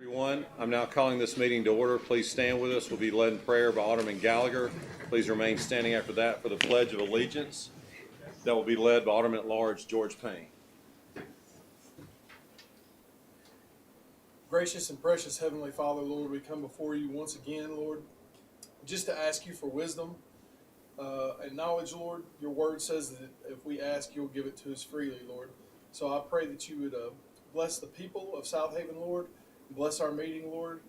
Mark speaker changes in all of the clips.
Speaker 1: Everyone, I'm now calling this meeting to order. Please stand with us. We'll be led in prayer by Alderman Gallagher. Please remain standing after that for the Pledge of Allegiance. That will be led by Alderman at Large George Payne.
Speaker 2: Gracious and precious Heavenly Father, Lord, we come before you once again, Lord, just to ask you for wisdom and knowledge, Lord. Your word says that if we ask, you'll give it to us freely, Lord. So I pray that you would bless the people of Southaven, Lord. Bless our meeting, Lord,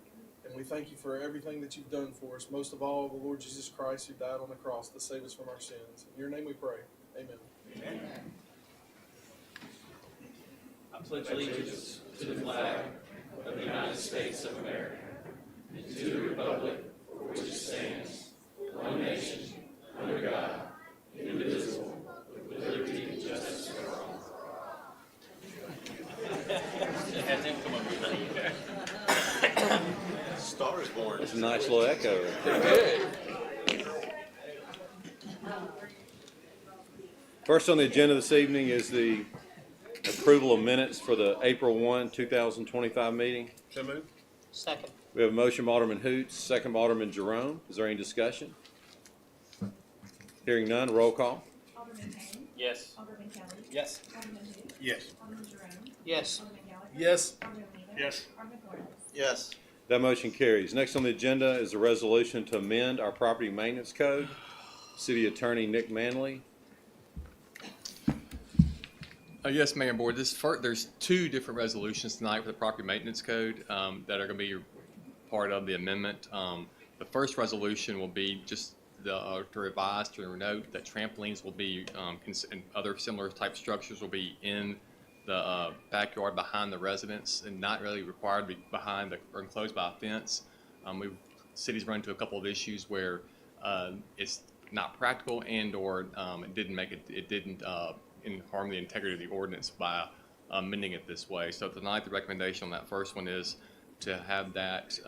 Speaker 2: and we thank you for everything that you've done for us. Most of all, the Lord Jesus Christ, who died on the cross to save us from our sins. In your name we pray. Amen.
Speaker 3: Amen. I pledge allegiance to the flag of the United States of America and to the republic for which it stands, one nation, under God, indivisible, with liberty and justice for all.
Speaker 1: Star is born. It's a nice little echo. First on the agenda this evening is the approval of minutes for the April 1, 2025 meeting.
Speaker 4: So moved.
Speaker 5: Second.
Speaker 1: We have a motion by Alderman Hoots, second by Alderman Jerome. Is there any discussion? Hearing none, roll call.
Speaker 6: Alderman Payne.
Speaker 5: Yes.
Speaker 6: Alderman Kelly.
Speaker 5: Yes.
Speaker 6: Alderman Hoots.
Speaker 4: Yes.
Speaker 6: Alderman Jerome.
Speaker 5: Yes.
Speaker 6: Alderman Gallagher.
Speaker 2: Yes.
Speaker 6: Alderman Lehman.
Speaker 4: Yes.
Speaker 6: Alderman Flores.
Speaker 5: Yes.
Speaker 1: That motion carries. Next on the agenda is a resolution to amend our property maintenance code. City Attorney Nick Manley.
Speaker 7: Yes, Mayor and Board. There's two different resolutions tonight for the property maintenance code that are going to be part of the amendment. The first resolution will be just to revise to note that trampolines will be and other similar type structures will be in the backyard behind the residence and not really required to be behind or enclosed by a fence. Cities run into a couple of issues where it's not practical and/or it didn't harm the integrity of the ordinance by amending it this way. So tonight the recommendation on that first one is to have that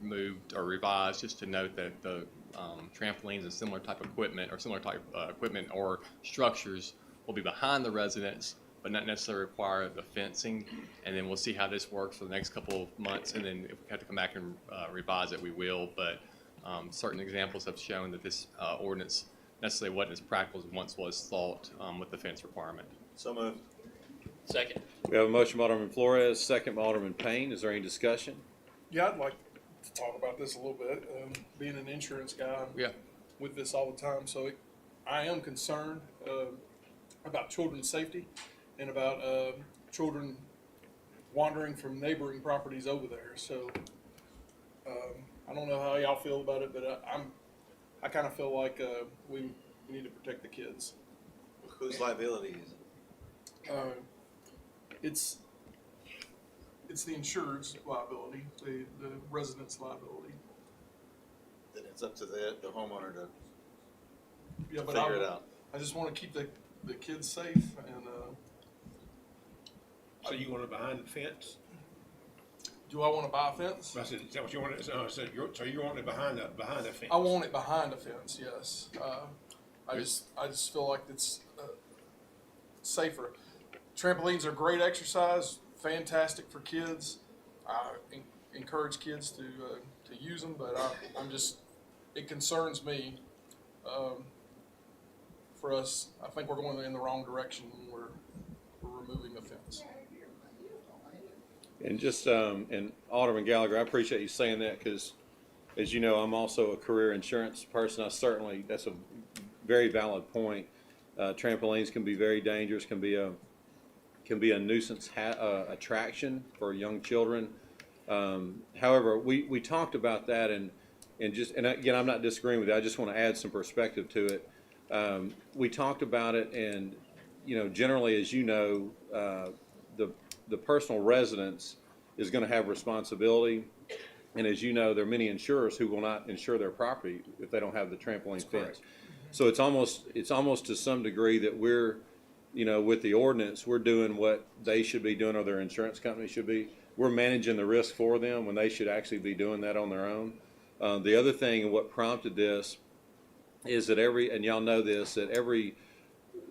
Speaker 7: moved or revised, just to note that the trampolines and similar type equipment or structures will be behind the residence, but not necessarily require the fencing. And then we'll see how this works for the next couple of months. And then if we have to come back and revise it, we will. But certain examples have shown that this ordinance necessarily wasn't as practical as once was thought with the fence requirement.
Speaker 5: So moved. Second.
Speaker 1: We have a motion by Alderman Flores, second by Alderman Payne. Is there any discussion?
Speaker 2: Yeah, I'd like to talk about this a little bit. Being an insurance guy, I'm with this all the time, so I am concerned about children's safety and about children wandering from neighboring properties over there. So I don't know how y'all feel about it, but I kind of feel like we need to protect the kids.
Speaker 5: Whose liability is it?
Speaker 2: It's the insured's liability, the resident's liability.
Speaker 5: Then it's up to the homeowner to
Speaker 2: But
Speaker 5: figure it out.
Speaker 2: I just want to keep the kids safe, and
Speaker 4: So you want it behind the fence?
Speaker 2: do I want to buy a fence?
Speaker 4: I said, is that what you want? So you want it behind the fence?
Speaker 2: I want it behind a fence, yes. I just feel like it's safer. Trampolines are great exercise, fantastic for kids. I encourage kids to use them, but it concerns me for us. I think we're going in the wrong direction when we're removing a fence.
Speaker 1: And just, and Alderman Gallagher, I appreciate you saying that because, as you know, I'm also a career insurance person. That's a very valid point. Trampolines can be very dangerous, can be a nuisance attraction for young children. However, we talked about that and again, I'm not disagreeing with you. I just want to add some perspective to it. We talked about it, and generally, as you know, the personal residence is going to have responsibility, and as you know, there are many insurers who will not insure their property if they don't have the trampoline fence. So it's almost to some degree that we're, with the ordinance, we're doing what they should be doing, or their insurance company should be. We're managing the risk for them when they should actually be doing that on their own. The other thing, and what prompted this, is that and y'all know this, that every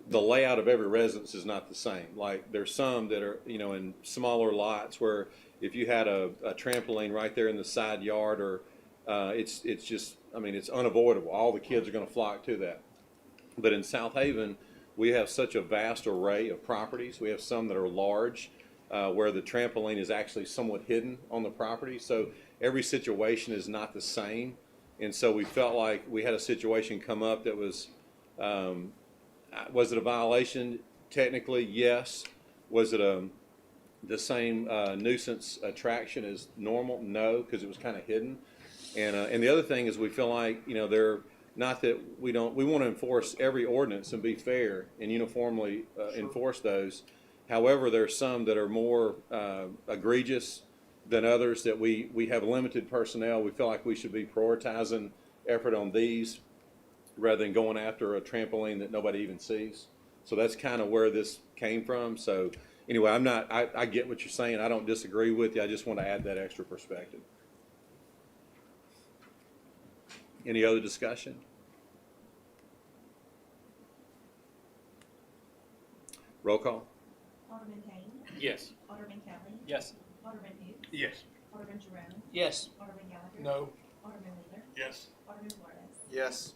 Speaker 1: the layout of every residence is not the same. Like there's some that are, you know, in smaller lots where if you had a trampoline right there in the side yard, or it's just, I mean, it's unavoidable. All the kids are going to flock to that. But in Southaven, we have such a vast array of properties. We have some that are large, where the trampoline is actually somewhat hidden on the property. So every situation is not the same. And so we felt like we had a situation come up that was it a violation? Technically, yes. Was it the same nuisance attraction as normal? No, because it was kind of hidden. And the other thing is we feel like, you know, they're not that we want to enforce every ordinance and be fair and uniformly enforce those. However, there are some that are more egregious than others that we have limited personnel. We feel like we should be prioritizing effort on these rather than going after a trampoline that nobody even sees. So that's kind of where this came from. So anyway, I get what you're saying. I don't disagree with you. I just want to add that extra perspective. Any other discussion? Roll call.
Speaker 6: Alderman Payne.
Speaker 3: Yes.
Speaker 6: Alderman Kelly.
Speaker 3: Yes.
Speaker 6: Alderman who?
Speaker 4: Yes.
Speaker 6: Alderman Jerome.
Speaker 3: Yes.
Speaker 6: Alderman Gallagher.
Speaker 2: No.
Speaker 6: Alderman Wheeler.
Speaker 4: Yes.
Speaker 6: Alderman Flores.
Speaker 5: Yes.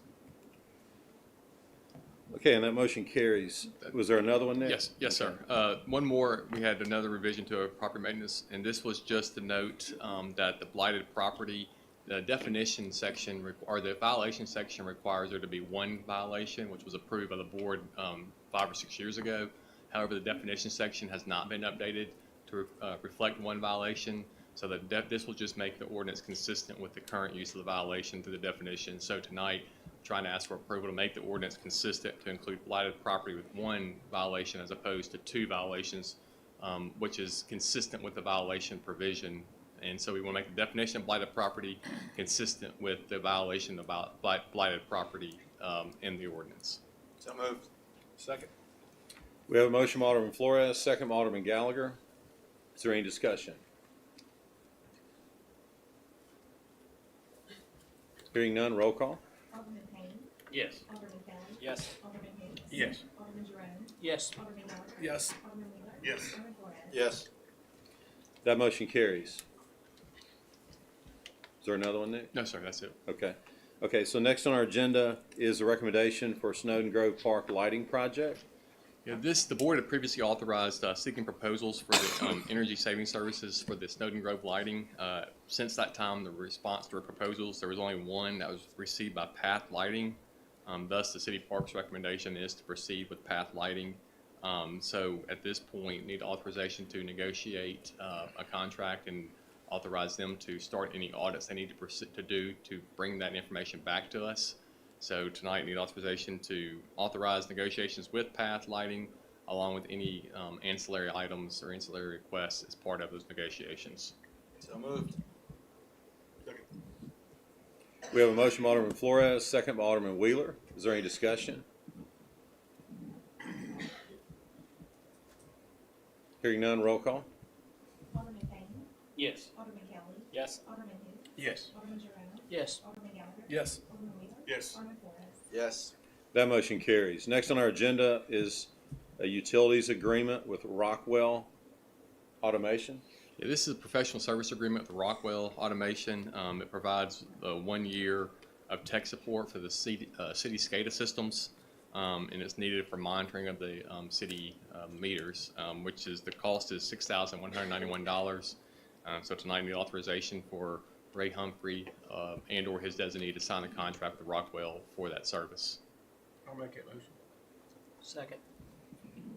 Speaker 1: Okay, and that motion carries. Was there another one, Nick?
Speaker 7: Yes, sir. One more, we had another revision to our property maintenance, and this was just to note that the blighted property, the definition section, or the violation section requires there to be one violation, which was approved by the board 5 or 6 years ago. However, the definition section has not been updated to reflect one violation, so that this will just make the ordinance consistent with the current use of the violation through the definition. So tonight, trying to ask for approval to make the ordinance consistent to include blighted property with one violation as opposed to 2 violations, which is consistent with the violation provision. And so we want to make the definition of blighted property consistent with the violation about blighted property in the ordinance.
Speaker 5: So moved.
Speaker 2: Second.
Speaker 1: We have a motion from Alderman Flores, second from Alderman Gallagher. Is there any discussion? Hearing none, roll call.
Speaker 6: Alderman Payne.
Speaker 3: Yes.
Speaker 6: Alderman Kelly.
Speaker 3: Yes.
Speaker 6: Alderman Hicks.
Speaker 4: Yes.
Speaker 6: Alderman Jerome.
Speaker 3: Yes.
Speaker 6: Alderman Gallagher.
Speaker 2: Yes.
Speaker 6: Alderman Wheeler.
Speaker 4: Yes.
Speaker 6: Alderman Flores.
Speaker 5: Yes.
Speaker 1: That motion carries. Is there another one, Nick?
Speaker 7: No, sir, that's it.
Speaker 1: Okay. Okay, so next on our agenda is a recommendation for Snowden Grove Park lighting project.
Speaker 7: Yeah, the board had previously authorized seeking proposals for the energy saving services for the Snowden Grove lighting. Since that time, the response to our proposals, there was only one that was received by Path Lighting. Thus, the City Parks recommendation is to proceed with Path Lighting. So at this point, need authorization to negotiate a contract and authorize them to start any audits they need to do to bring that information back to us. So tonight, need authorization to authorize negotiations with Path Lighting, along with any ancillary items or ancillary requests as part of those negotiations.
Speaker 5: So moved.
Speaker 1: We have a motion by Alderman Flores, second by Alderman Wheeler. Is there any discussion? Hearing none, roll call.
Speaker 6: Alderman Payne.
Speaker 3: Yes.
Speaker 6: Alderman Kelly.
Speaker 3: Yes.
Speaker 6: Alderman who?
Speaker 4: Yes.
Speaker 6: Alderman Jerome.
Speaker 3: Yes.
Speaker 6: Alderman Gallagher.
Speaker 2: Yes.
Speaker 6: Alderman Wheeler.
Speaker 4: Yes.
Speaker 6: Alderman Flores.
Speaker 5: Yes.
Speaker 1: That motion carries. Next on our agenda is a utilities agreement with Rockwell Automation.
Speaker 7: Yeah, this is a professional service agreement with Rockwell Automation. It provides 1 year of tech support for the city SCADA systems, and it's needed for monitoring of the city meters, which is the cost is $6,191. So tonight, we need authorization for Ray Humphrey and/or his designee to sign a contract with Rockwell for that service.
Speaker 4: I'll make that motion.
Speaker 3: Second.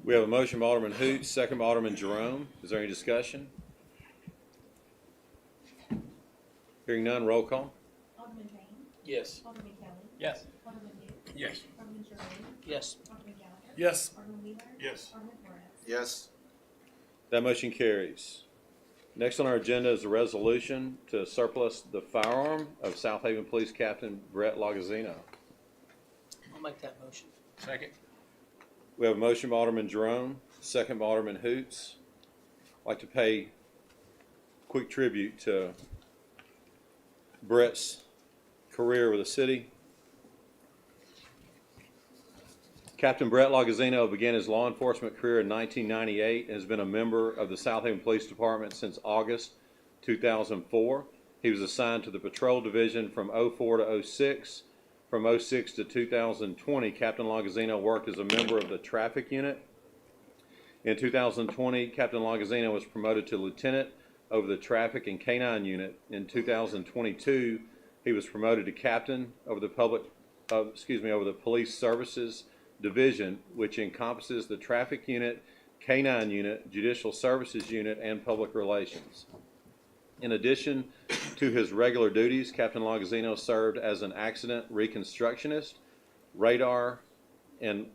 Speaker 1: We have a motion by Alderman Hoots, second by Alderman Jerome. Is there any discussion? Hearing none, roll call.
Speaker 6: Alderman Payne.
Speaker 3: Yes.
Speaker 6: Alderman Kelly.
Speaker 3: Yes.
Speaker 6: Alderman who?
Speaker 4: Yes.
Speaker 6: Alderman Jerome.
Speaker 3: Yes.
Speaker 6: Alderman Gallagher.
Speaker 2: Yes.
Speaker 6: Alderman Wheeler.
Speaker 4: Yes.
Speaker 6: Alderman Flores.
Speaker 5: Yes.
Speaker 1: That motion carries. Next on our agenda is a resolution to surplus the firearm of Southaven Police Captain Brett Lagazzino.
Speaker 3: I'll make that motion.
Speaker 4: Second.
Speaker 1: We have a motion by Alderman Jerome, second by Alderman Hoots. I'd like to pay quick tribute to Brett's career with the city. Captain Brett Lagazino began his law enforcement career in 1998 and has been a member of the Southaven Police Department since August 2004. He was assigned to the Patrol Division from 04 to 06. From 06 to 2020, Captain Lagazino worked as a member of the Traffic Unit. In 2020, Captain Lagazino was promoted to Lieutenant over the Traffic and K-9 Unit. In 2022, he was promoted to Captain over the over the Police Services Division, which encompasses the Traffic Unit, K-9 Unit, Judicial Services Unit, and Public Relations. In addition to his regular duties, Captain Lagazino served as an accident reconstructionist, radar and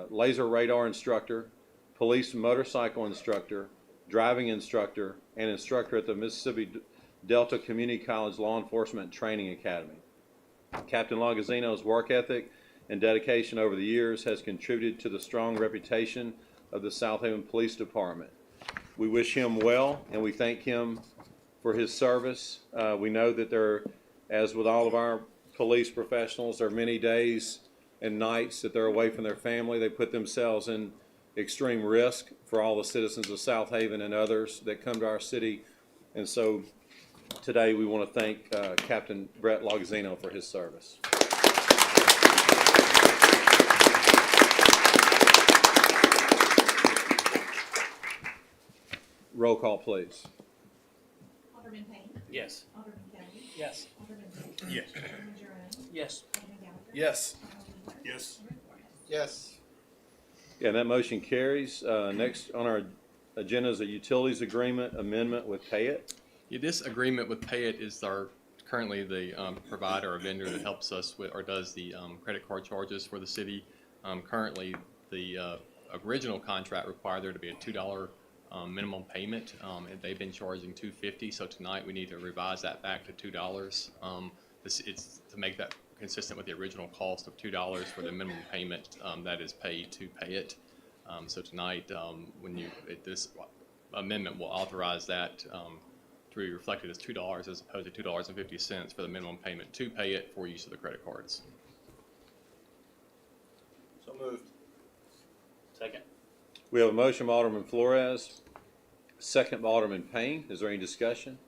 Speaker 1: laser radar instructor, police motorcycle instructor, driving instructor, and instructor at the Mississippi Delta Community College Law Enforcement Training Academy. Captain Lagazino's work ethic and dedication over the years has contributed to the strong reputation of the Southaven Police Department. We wish him well, and we thank him for his service. We know that there, as with all of our police professionals, there are many days and nights that they're away from their family. They put themselves in extreme risk for all the citizens of Southaven and others that come to our city. And so today we want to thank Captain Brett Lagazino for his service. Roll call, please.
Speaker 6: Alderman Payne.
Speaker 3: Yes.
Speaker 6: Alderman Kelly.
Speaker 3: Yes.
Speaker 6: Alderman Tate.
Speaker 4: Yes.
Speaker 6: Alderman Jerome.
Speaker 3: Yes.
Speaker 6: Alderman Gallagher.
Speaker 2: Yes.
Speaker 6: Alderman Wheeler.
Speaker 4: Yes.
Speaker 6: Alderman Flores.
Speaker 5: Yes.
Speaker 1: Yeah, and that motion carries. Next on our agenda is a utilities agreement amendment with Payet.
Speaker 7: Yeah, this agreement with Payet is currently the provider or vendor that helps us with or does the credit card charges for the city. Currently, the original contract required there to be a $2 minimum payment, and they've been charging $2.50. So tonight we need to revise that back to $2. It's to make that consistent with the original cost of $2 for the minimum payment that is paid to Payet. So tonight, this amendment will authorize that to be reflected as $2 as opposed to $2.50 for the minimum payment to Payet for use of the credit cards.
Speaker 5: So moved.
Speaker 3: Second.
Speaker 1: We have a motion by Alderman Flores, second by Alderman Payne. Is there any discussion?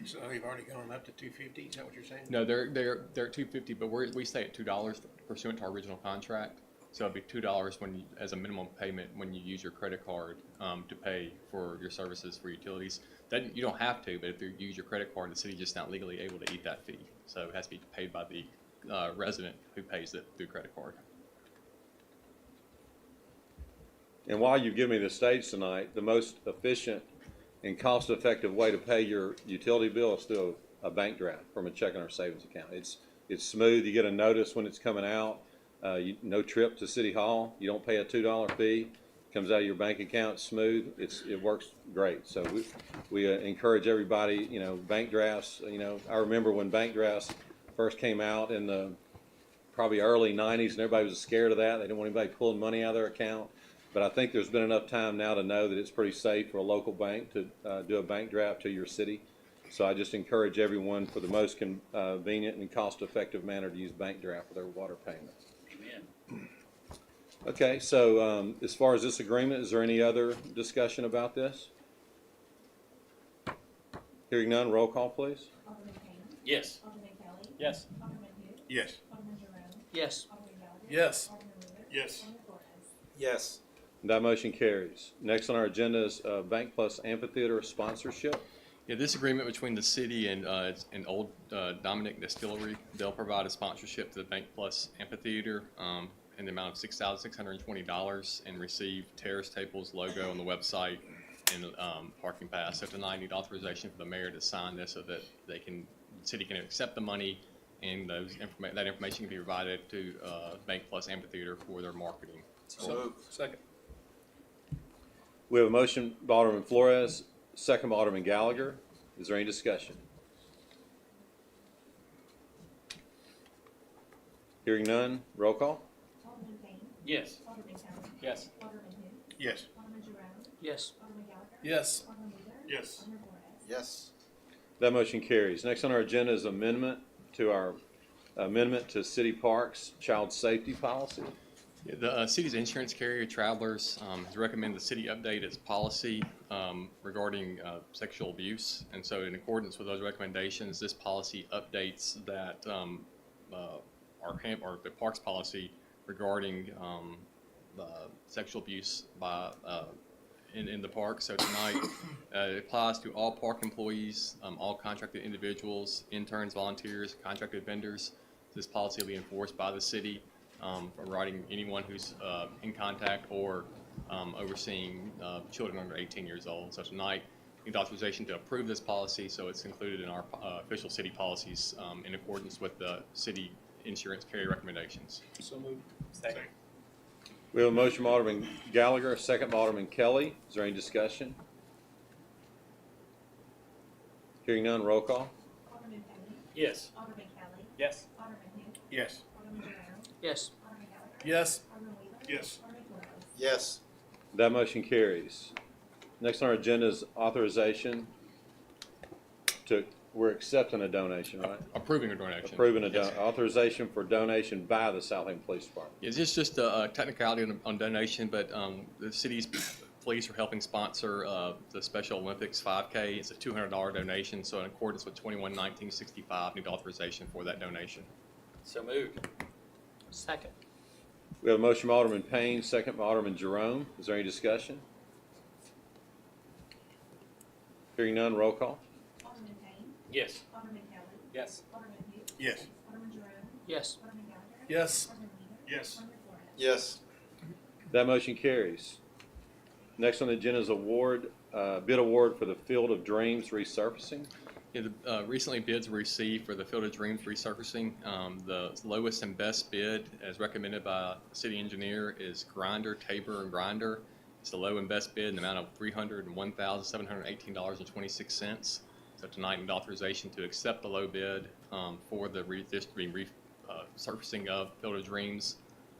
Speaker 4: So you've already gone up to 250, is that what you're saying?
Speaker 7: No, they're at $2.50, but we stay at $2 pursuant to our original contract. So it'd be $2 as a minimum payment when you use your credit card to pay for your services for utilities. Then you don't have to, but if you use your credit card, the city just not legally able to eat that fee. So it has to be paid by the resident who pays it through credit card.
Speaker 1: And while you've given me the stage tonight, the most efficient and cost-effective way to pay your utility bill is through a bank draft from a checking or savings account. It's smooth. You get a notice when it's coming out. No trip to City Hall. You don't pay a $2 fee. It comes out of your bank account. It's smooth. It works great. So we encourage everybody. Bank drafts. I remember when bank drafts first came out in the probably early '90s, and everybody was scared of that. They didn't want anybody pulling money out of their account. But I think there's been enough time now to know that it's pretty safe for a local bank to do a bank draft to your city. So I just encourage everyone for the most convenient and cost-effective manner to use bank draft for their water payments.
Speaker 3: Amen.
Speaker 1: Okay, so as far as this agreement, is there any other discussion about this? Hearing none, roll call, please.
Speaker 6: Alderman Payne.
Speaker 3: Yes.
Speaker 6: Alderman Kelly.
Speaker 3: Yes.
Speaker 6: Alderman Who.
Speaker 4: Yes.
Speaker 6: Alderman Jerome.
Speaker 3: Yes.
Speaker 6: Alderman Gallagher.
Speaker 2: Yes.
Speaker 6: Alderman Wheeler.
Speaker 4: Yes.
Speaker 6: Alderman Flores.
Speaker 5: Yes.
Speaker 1: That motion carries. Next on our agenda is Bank Plus Amphitheater sponsorship.
Speaker 7: Yeah, this agreement between the city and Old Dominic Distillery, they'll provide a sponsorship to the Bank Plus Amphitheater in the amount of $6,620 and receive terrace tables, logo on the website, and parking pass. So tonight I need authorization for the mayor to sign this so that the city can accept the money and that information can be provided to Bank Plus Amphitheater for their marketing.
Speaker 5: So moved.
Speaker 2: Second.
Speaker 1: We have a motion by Alderman Flores, second by Alderman Gallagher. Is there any discussion? Hearing none, roll call.
Speaker 6: Alderman Payne.
Speaker 3: Yes.
Speaker 6: Alderman Kelly.
Speaker 3: Yes.
Speaker 6: Alderman Who.
Speaker 4: Yes.
Speaker 6: Alderman Jerome.
Speaker 3: Yes.
Speaker 6: Alderman Gallagher.
Speaker 2: Yes.
Speaker 6: Alderman Wheeler.
Speaker 4: Yes.
Speaker 6: Alderman Flores.
Speaker 5: Yes.
Speaker 1: That motion carries. Next on our agenda is amendment to our amendment to city parks child safety policy.
Speaker 7: Yeah, the city's insurance carrier, Travelers, has recommended the city update its policy regarding sexual abuse. And so in accordance with those recommendations, this policy updates that or the parks policy regarding sexual abuse by in the park. So tonight, it applies to all park employees, all contracted individuals, interns, volunteers, contracted vendors. This policy will be enforced by the city. Providing anyone who's in contact or overseeing children under 18 years old. So tonight, need authorization to approve this policy, so it's included in our official city policies in accordance with the city insurance carrier recommendations.
Speaker 3: So moved. Second.
Speaker 1: We have a motion by Alderman Gallagher, a second by Alderman Kelly. Is there any discussion? Hearing none, roll call.
Speaker 6: Alderman Kelly.
Speaker 3: Yes.
Speaker 6: Alderman Kelly.
Speaker 3: Yes.
Speaker 6: Alderman who?
Speaker 4: Yes.
Speaker 6: Alderman Jerome.
Speaker 3: Yes.
Speaker 6: Alderman Gallagher.
Speaker 2: Yes.
Speaker 6: Alderman Wheeler.
Speaker 4: Yes.
Speaker 6: Alderman Flores.
Speaker 5: Yes.
Speaker 1: That motion carries. Next on our agenda is authorization we're accepting a donation, right?
Speaker 7: Approving a donation.
Speaker 1: Approving
Speaker 7: Yes.
Speaker 1: authorization for donation by the Southaven Police Department.
Speaker 7: It's just a technicality on donation, but the city's police are helping sponsor the Special Olympics 5K. It's a $200 donation, so in accordance with 21-1965, need authorization for that donation.
Speaker 3: So moved. Second.
Speaker 1: We have a motion by Alderman Payne, second by Alderman Jerome. Is there any discussion? Hearing none, roll call.
Speaker 6: Alderman Payne.
Speaker 3: Yes.
Speaker 6: Alderman Kelly.
Speaker 3: Yes.
Speaker 6: Alderman who?
Speaker 4: Yes.
Speaker 6: Alderman Jerome.
Speaker 3: Yes.
Speaker 6: Alderman Gallagher.
Speaker 2: Yes.
Speaker 6: Alderman Wheeler.
Speaker 4: Yes.
Speaker 6: Alderman Flores.
Speaker 5: Yes.
Speaker 1: That motion carries. Next on the agenda is bid award for the Field of Dreams resurfacing.
Speaker 7: Yeah, recently bids were received for the Field of Dreams resurfacing. The lowest and best bid, as recommended by the city engineer, is Grinder, Tabor, and Grinder. It's the low and best bid in the amount of $301,718.26. So tonight, need authorization to accept the low bid for the resurfacing of Field of Dreams,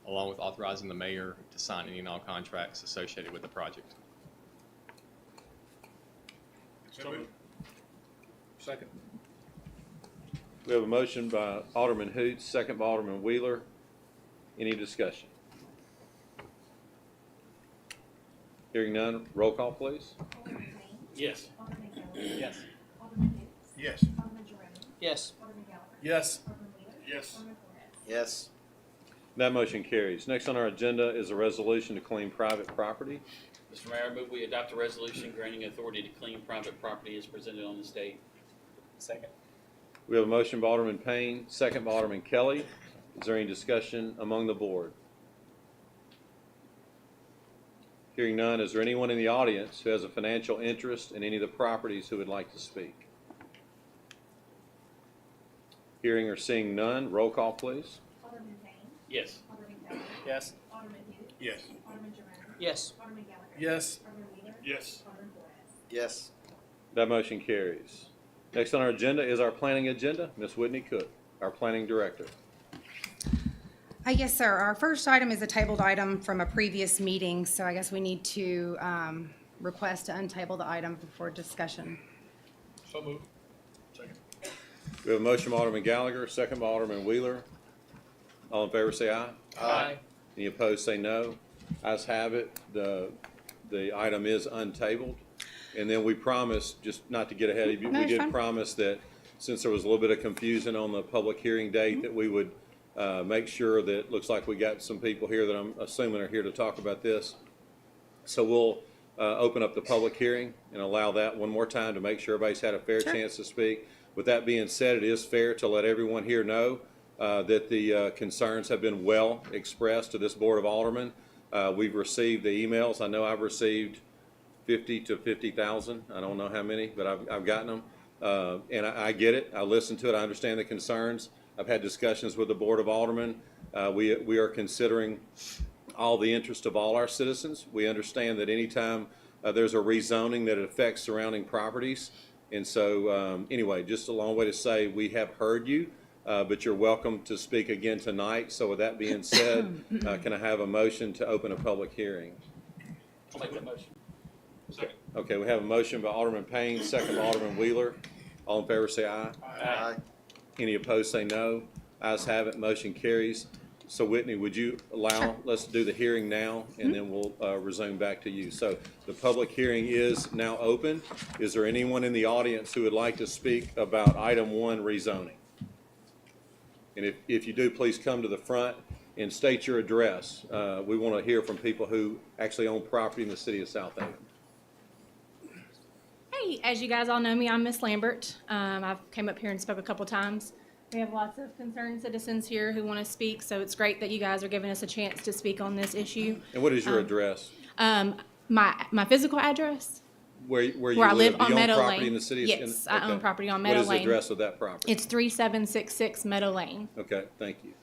Speaker 7: along with authorizing the mayor to sign any and all contracts associated with the project.
Speaker 4: So moved. Second.
Speaker 1: We have a motion by Alderman Hoots, second by Alderman Wheeler. Any discussion? Hearing none, roll call, please.
Speaker 6: Alderman Payne.
Speaker 3: Yes.
Speaker 6: Alderman Kelly.
Speaker 3: Yes.
Speaker 6: Alderman Hoots.
Speaker 4: Yes.
Speaker 6: Alderman Jerome.
Speaker 3: Yes.
Speaker 6: Alderman Gallagher.
Speaker 2: Yes.
Speaker 6: Alderman Wheeler.
Speaker 4: Yes.
Speaker 6: Alderman Flores.
Speaker 5: Yes.
Speaker 1: That motion carries. Next on our agenda is a resolution to clean private property.
Speaker 3: Mr. Mayor, I move we adopt a resolution granting authority to clean private property as presented on this date. Second.
Speaker 1: We have a motion by Alderman Payne, second by Alderman Kelly. Is there any discussion among the board? Hearing none, is there anyone in the audience who has a financial interest in any of the properties who would like to speak? Hearing or seeing none, roll call, please.
Speaker 6: Alderman Payne.
Speaker 3: Yes.
Speaker 6: Alderman Kelly.
Speaker 3: Yes.
Speaker 6: Alderman who?
Speaker 4: Yes.
Speaker 6: Alderman Jerome.
Speaker 3: Yes.
Speaker 6: Alderman Gallagher.
Speaker 2: Yes.
Speaker 6: Alderman Wheeler.
Speaker 4: Yes.
Speaker 6: Alderman Flores.
Speaker 5: Yes.
Speaker 1: That motion carries. Next on our agenda is our planning agenda. Ms. Whitney Cook, our planning director.
Speaker 8: Yes, sir. Our first item is a tabled item from a previous meeting, so I guess we need to request to untable the item for discussion.
Speaker 4: So moved. Second.
Speaker 1: We have a motion by Alderman Gallagher, second by Alderman Wheeler. All in favor say aye.
Speaker 5: Aye.
Speaker 1: Any opposed say no. Ayes have it. The item is untabled. And then we promised, just not to get ahead of you,
Speaker 8: No,
Speaker 1: we
Speaker 8: it's
Speaker 1: did
Speaker 8: fine.
Speaker 1: promise that since there was a little bit of confusion on the public hearing date, that we would make sure that, looks like we got some people here that I'm assuming are here to talk about this. So we'll open up the public hearing and allow that one more time to make sure everybody's had a fair
Speaker 8: Sure.
Speaker 1: chance to speak. With that being said, it is fair to let everyone here know that the concerns have been well expressed to this Board of Aldermen. We've received the emails. I know I've received 50 to 50,000. I don't know how many, but I've gotten them. And I get it. I listen to it. I understand the concerns. I've had discussions with the Board of Aldermen. We are considering all the interest of all our citizens. We understand that anytime there's a rezoning, that it affects surrounding properties. And so anyway, just a long way to say we have heard you, but you're welcome to speak again tonight. So with that being said, can I have a motion to open a public hearing?
Speaker 3: I'll make that motion.
Speaker 4: Second.
Speaker 1: Okay, we have a motion by Alderman Payne, second by Alderman Wheeler. All in favor say aye.
Speaker 5: Aye.
Speaker 1: Any opposed say no. Ayes have it, motion carries. So Whitney, would you allow, let's do the hearing now, and then we'll resume back to you. So the public hearing is now open. Is there anyone in the audience who would like to speak about item 1, rezoning? And if you do, please come to the front and state your address. We want to hear from people who actually own property in the city of Southaven.
Speaker 9: Hey, as you guys all know me, I'm Miss Lambert. I've came up here and spoke a couple times. We have lots of concerned citizens here who want to speak, so it's great that you guys are giving us a chance to speak on this issue.
Speaker 1: And what is your address?
Speaker 9: My physical address,
Speaker 1: Where you
Speaker 9: where I live
Speaker 1: Do
Speaker 9: on
Speaker 1: you own
Speaker 9: Meadow
Speaker 1: property
Speaker 9: Lane.
Speaker 1: in the city?
Speaker 9: Yes, I own
Speaker 1: Okay.
Speaker 9: property on Meadow
Speaker 1: What is the
Speaker 9: Lane.
Speaker 1: address of that property?
Speaker 9: It's 3766 Meadow Lane.
Speaker 1: Okay, thank you.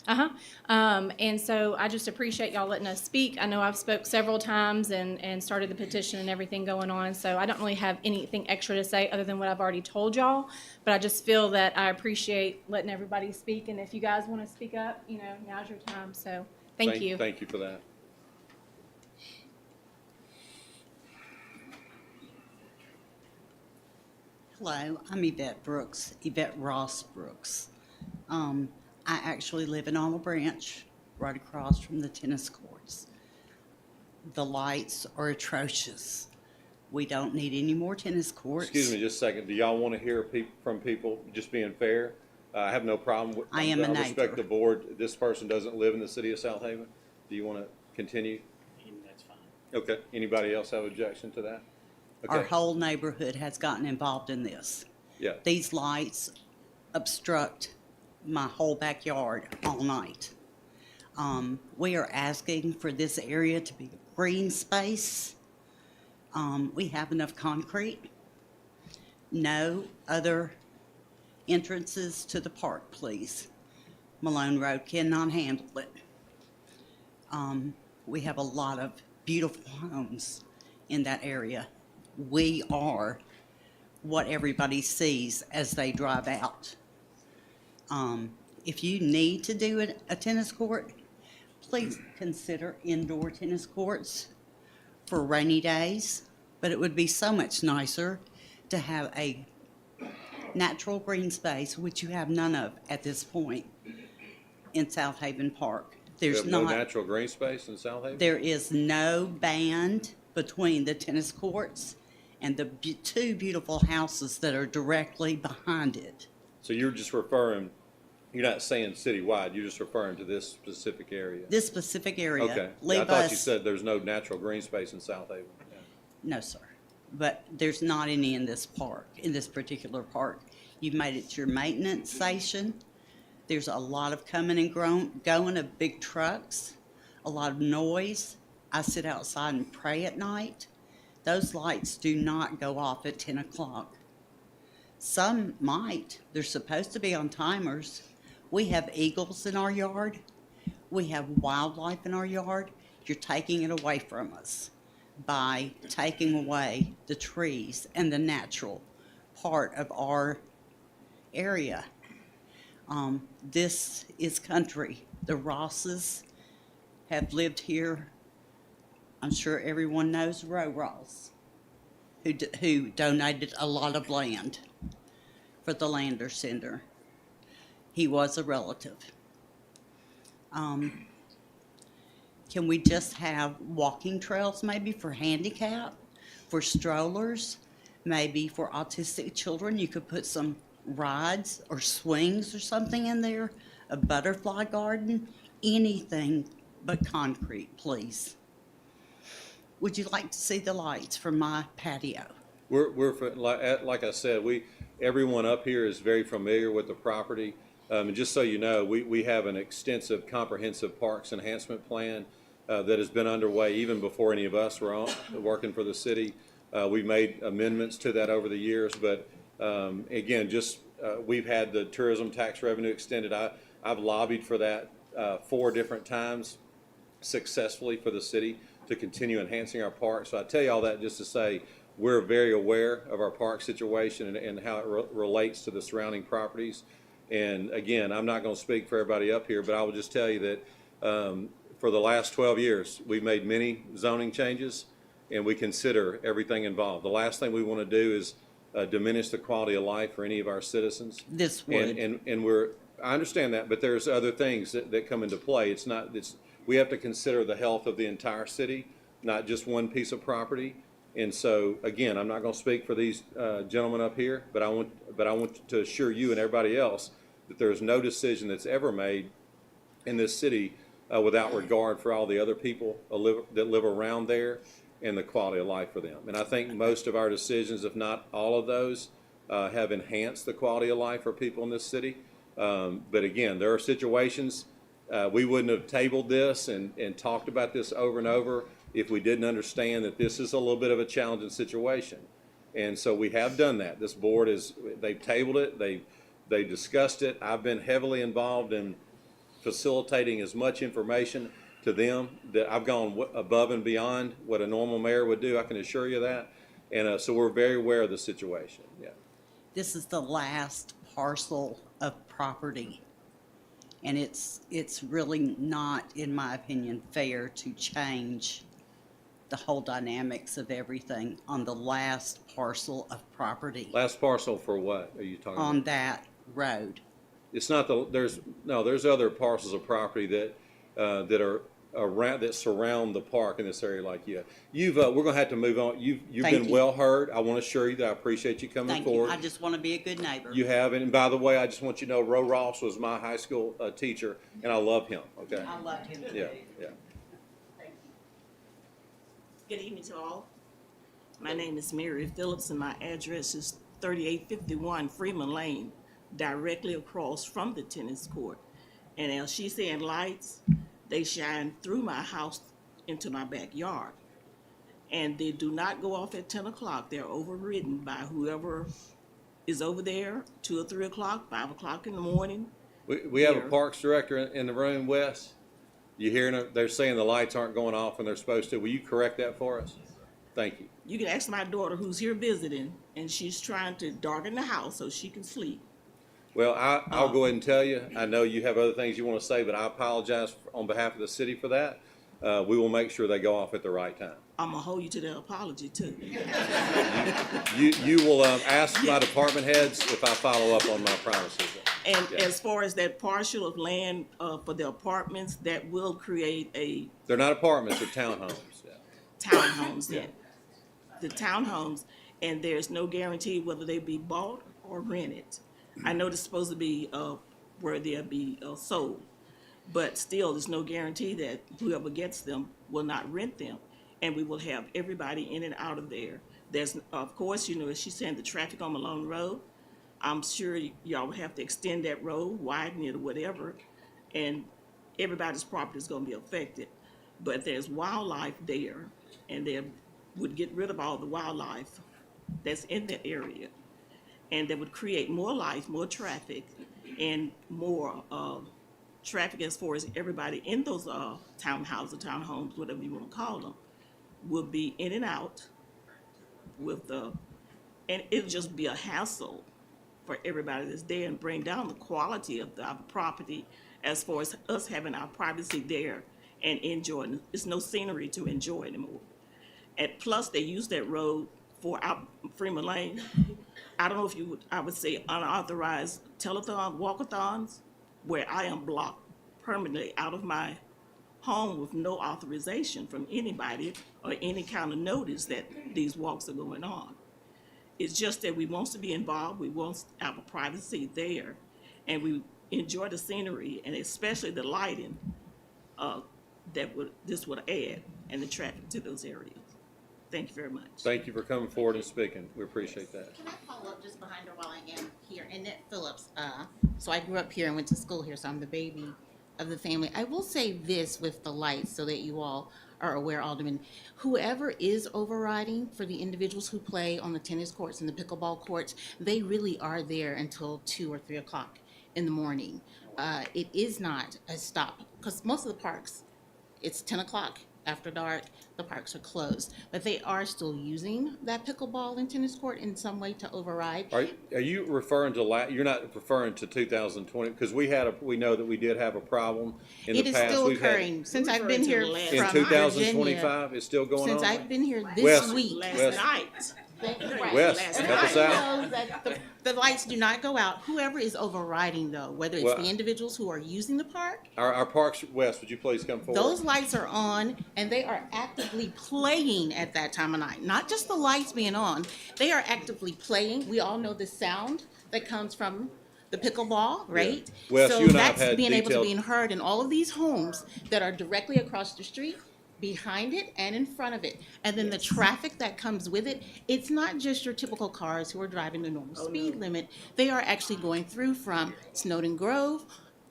Speaker 9: And so I just appreciate y'all letting us speak. I know I've spoke several times and started the petition and everything going on, so I don't really have anything extra to say other than what I've already told y'all. But I just feel that I appreciate letting everybody speak, and if you guys want to speak up, you know, now's your time. So thank you.
Speaker 1: Thank you for that.
Speaker 10: Hello, I'm Yvette Ross Brooks. I actually live in Olive Branch, right across from the tennis courts. The lights are atrocious. We don't need any more tennis courts.
Speaker 1: Excuse me just a second. Do y'all want to hear from people just being fair? I have no problem with.
Speaker 10: I am a
Speaker 1: I respect
Speaker 10: neighbor.
Speaker 1: the board. This person doesn't live in the city of Southaven. Do you want to continue?
Speaker 11: That's fine.
Speaker 1: Okay. Anybody else have objection to that?
Speaker 10: Our
Speaker 1: Okay.
Speaker 10: whole neighborhood has gotten involved in this.
Speaker 1: Yeah.
Speaker 10: These lights obstruct my whole backyard all night. We are asking for this area to be a green space. We have enough concrete. No other entrances to the park, please. Malone Road cannot handle it. We have a lot of beautiful homes in that area. We are what everybody sees as they drive out. If you need to do a tennis court, please consider indoor tennis courts for rainy days, but it would be so much nicer to have a natural green space, which you have none of at this point in Southaven Park.
Speaker 1: You
Speaker 10: There's
Speaker 1: have no
Speaker 10: not,
Speaker 1: natural green space in Southaven?
Speaker 10: there is no band between the tennis courts and the two beautiful houses that are directly behind it.
Speaker 1: So you're just referring, you're not saying citywide, you're just referring to this specific area?
Speaker 10: This specific area.
Speaker 1: Okay. I
Speaker 10: Leave
Speaker 1: thought you
Speaker 10: us-
Speaker 1: said there's no natural green space in Southaven.
Speaker 10: No, sir. But there's not any in this park, in this particular park. You've made it your maintenance station. There's a lot of coming and going of big trucks, a lot of noise. I sit outside and pray at night. Those lights do not go off at 10 o'clock. Some might. They're supposed to be on timers. We have eagles in our yard. We have wildlife in our yard. You're taking it away from us by taking away the trees and the natural part of our area. This is country. The Rosses have lived here. I'm sure everyone knows Roe Ross, who donated a lot of land for the Lander Center. He was a relative. Can we just have walking trails maybe for handicap, for strollers, maybe for autistic children? You could put some rides or swings or something in there, a butterfly garden, anything but concrete, please. Would you like to see the lights from my patio?
Speaker 1: Like I said, everyone up here is very familiar with the property. And just so you know, we have an extensive, comprehensive parks enhancement plan that has been underway even before any of us were working for the city. We've made amendments to that over the years, but again, we've had the tourism tax revenue extended. I've lobbied for that 4 different times successfully for the city to continue enhancing our parks. So I tell you all that just to say we're very aware of our park situation and how it relates to the surrounding properties. And again, I'm not going to speak for everybody up here, but I will just tell you that for the last 12 years, we've made many zoning changes, and we consider everything involved. The last thing we want to do is diminish the quality of life for any of our citizens.
Speaker 10: This would.
Speaker 1: And I understand that, but there's other things that come into play. We have to consider the health of the entire city, not just one piece of property. And so, again, I'm not going to speak for these gentlemen up here, but I want to assure you and everybody else that there's no decision that's ever made in this city without regard for all the other people that live around there and the quality of life for them. And I think most of our decisions, if not all of those, have enhanced the quality of life for people in this city. But again, there are situations, we wouldn't have tabled this and talked about this over and over if we didn't understand that this is a little bit of a challenging situation. And so we have done that. This board they've tabled it, they discussed it. I've been heavily involved in facilitating as much information to them that I've gone above and beyond what a normal mayor would do. I can assure you that. And so we're very aware of the situation. Yeah.
Speaker 10: This is the last parcel of property. And it's really not, in my opinion, fair to change the whole dynamics of everything on the last parcel of property
Speaker 1: Last parcel for what are you talking
Speaker 10: on
Speaker 1: about?
Speaker 10: that road.
Speaker 1: It's not there's other parcels of property that are around, that surround the park in this area like you. We're going to have to move on. You've
Speaker 10: Thank
Speaker 1: been
Speaker 10: you.
Speaker 1: well heard. I want to assure you that I appreciate you coming
Speaker 10: Thank you.
Speaker 1: forward.
Speaker 10: I just want to be a good neighbor.
Speaker 1: You have, and by the way, I just want you to know, Ro Ross was my high school teacher, and I love him. Okay.
Speaker 10: I love him too.
Speaker 1: Yeah.
Speaker 11: Good evening to all. My name is Mary Phillips and my address is 3851 Freeman Lane, directly across from the tennis court. And as she's saying, lights, they shine through my house into my backyard. And they do not go off at 10 o'clock. They're overridden by whoever is over there, 2 or 3 o'clock, 5 o'clock in the morning.
Speaker 1: We have a
Speaker 11: Here.
Speaker 1: parks director in the room, Wes. You hearing them? They're saying the lights aren't going off when they're supposed to. Will you correct that for us? Thank you.
Speaker 11: You can ask my daughter who's here visiting, and she's trying to darken the house so she can sleep.
Speaker 1: Well, I'll go ahead and tell you, I know you have other things you want to say, but I apologize on behalf of the city for that. We will make sure they go off at the right time.
Speaker 11: I'm gonna hold you to the apology too.
Speaker 1: You will ask my department heads if I follow up on my promises.
Speaker 11: And
Speaker 1: Yeah.
Speaker 11: as far as that partial of land for the apartments, that will create a
Speaker 1: They're not apartments, they're townhomes. Yeah.
Speaker 11: townhomes then. The townhomes, and there's no guarantee whether they be bought or rented. I know it's supposed to be where they'll be sold, but still, there's no guarantee that whoever gets them will not rent them, and we will have everybody in and out of there. There's, of course, as she's saying, the traffic on Malone Road. I'm sure y'all will have to extend that road, widen it or whatever, and everybody's property is going to be affected. But there's wildlife there, and they would get rid of all the wildlife that's in that area. And that would create more life, more traffic, and more traffic as far as everybody in those townhouses, townhomes, whatever you want to call them, will be in and out with and it'll just be a hassle for everybody that's there and bring down the quality of our property as far as us having our privacy there and enjoying. There's no scenery to enjoy anymore. And plus, they use that road for out Freeman Lane. I don't know if I would say unauthorized telethon, walkathons, where I am blocked permanently out of my home with no authorization from anybody or any kind of notice that these walks are going on. It's just that we want to be involved, we want our privacy there, and we enjoy the scenery and especially the lighting this would add and the traffic to those areas. Thank you very much.
Speaker 1: Thank you for coming forward and speaking. We appreciate that.
Speaker 12: Can I follow up just behind her while I am here? Annette Phillips. So I grew up here and went to school here, so I'm the baby of the family. I will say this with the lights so that you all are aware, Alderman. Whoever is overriding for the individuals who play on the tennis courts and the pickleball courts, they really are there until 2 or 3 o'clock in the morning. It is not a stop because most of the parks, it's 10 o'clock. After dark, the parks are closed, but they are still using that pickleball and tennis court in some way to override.
Speaker 1: Are you referring to you're not referring to 2020 because we know that we did have a problem in the
Speaker 12: It is
Speaker 1: past.
Speaker 12: still
Speaker 1: We've had-
Speaker 12: occurring since I've been here
Speaker 11: In
Speaker 1: in
Speaker 12: from
Speaker 1: 2025.
Speaker 12: Virginia.
Speaker 1: It's still going
Speaker 12: Since
Speaker 1: on.
Speaker 12: I've been here this
Speaker 1: Wes,
Speaker 12: week.
Speaker 11: Last
Speaker 1: Wes.
Speaker 11: night,
Speaker 12: Right.
Speaker 1: Wes,
Speaker 11: Last
Speaker 1: help us
Speaker 12: Everybody
Speaker 1: out.
Speaker 12: knows that the lights do not go out. Whoever is overriding though, whether it's
Speaker 1: Well,
Speaker 12: the individuals who are using the park,
Speaker 1: Our Parks, Wes, would you please come forward?
Speaker 12: those lights are on and they are actively playing at that time of night. Not just the lights being on, they are actively playing. We all know the sound that comes from the pickleball, right?
Speaker 1: Wes,
Speaker 12: So
Speaker 1: you and I have
Speaker 12: that's
Speaker 1: had
Speaker 12: being able to
Speaker 1: detailed-
Speaker 12: be heard in all of these homes that are directly across the street, behind it and in front of it. And then the traffic that comes with it, it's not just your typical cars who are driving the normal speed limit. They are actually going through from Snowden Grove,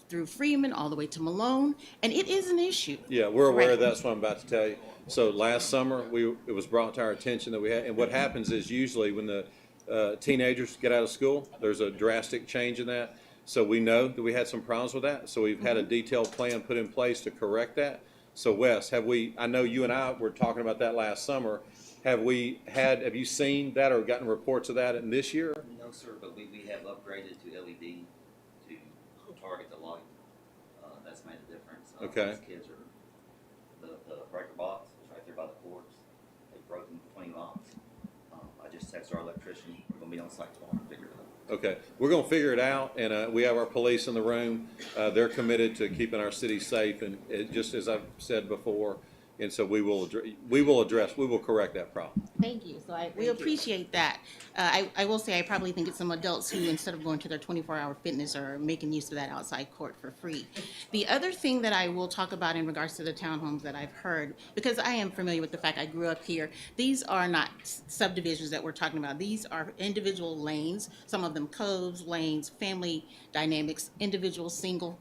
Speaker 12: through Freeman, all the way to Malone, and it is an issue.
Speaker 1: Yeah, we're aware of
Speaker 12: Right.
Speaker 1: that. That's what I'm about to tell you. So last summer, it was brought to our attention that we had, and what happens is usually when the teenagers get out of school, there's a drastic change in that. So we know that we had some problems with that. So we've had a detailed plan put in place to correct that. So Wes, I know you and I were talking about that last summer. Have you seen that or gotten reports of that in this year?
Speaker 13: No, sir, but we have upgraded to LED to target the light. That's made a difference.
Speaker 1: Okay.
Speaker 13: These kids are, the breaker box is right there by the courts. They've broken between locks. I just texted our electrician. We're gonna be on site tomorrow to figure it out.
Speaker 1: Okay, we're gonna figure it out, and we have our police in the room. They're committed to keeping our city safe, and just as I've said before, and so we will correct that problem.
Speaker 12: Thank you. So we appreciate that. I will say I probably think it's some adults who, instead of going to their 24-hour fitness, are making use of that outside court for free. The other thing that I will talk about in regards to the townhomes that I've heard, because I am familiar with the fact I grew up here, these are not subdivisions that we're talking about. These are individual lanes, some of them coves, lanes, family dynamics, individual single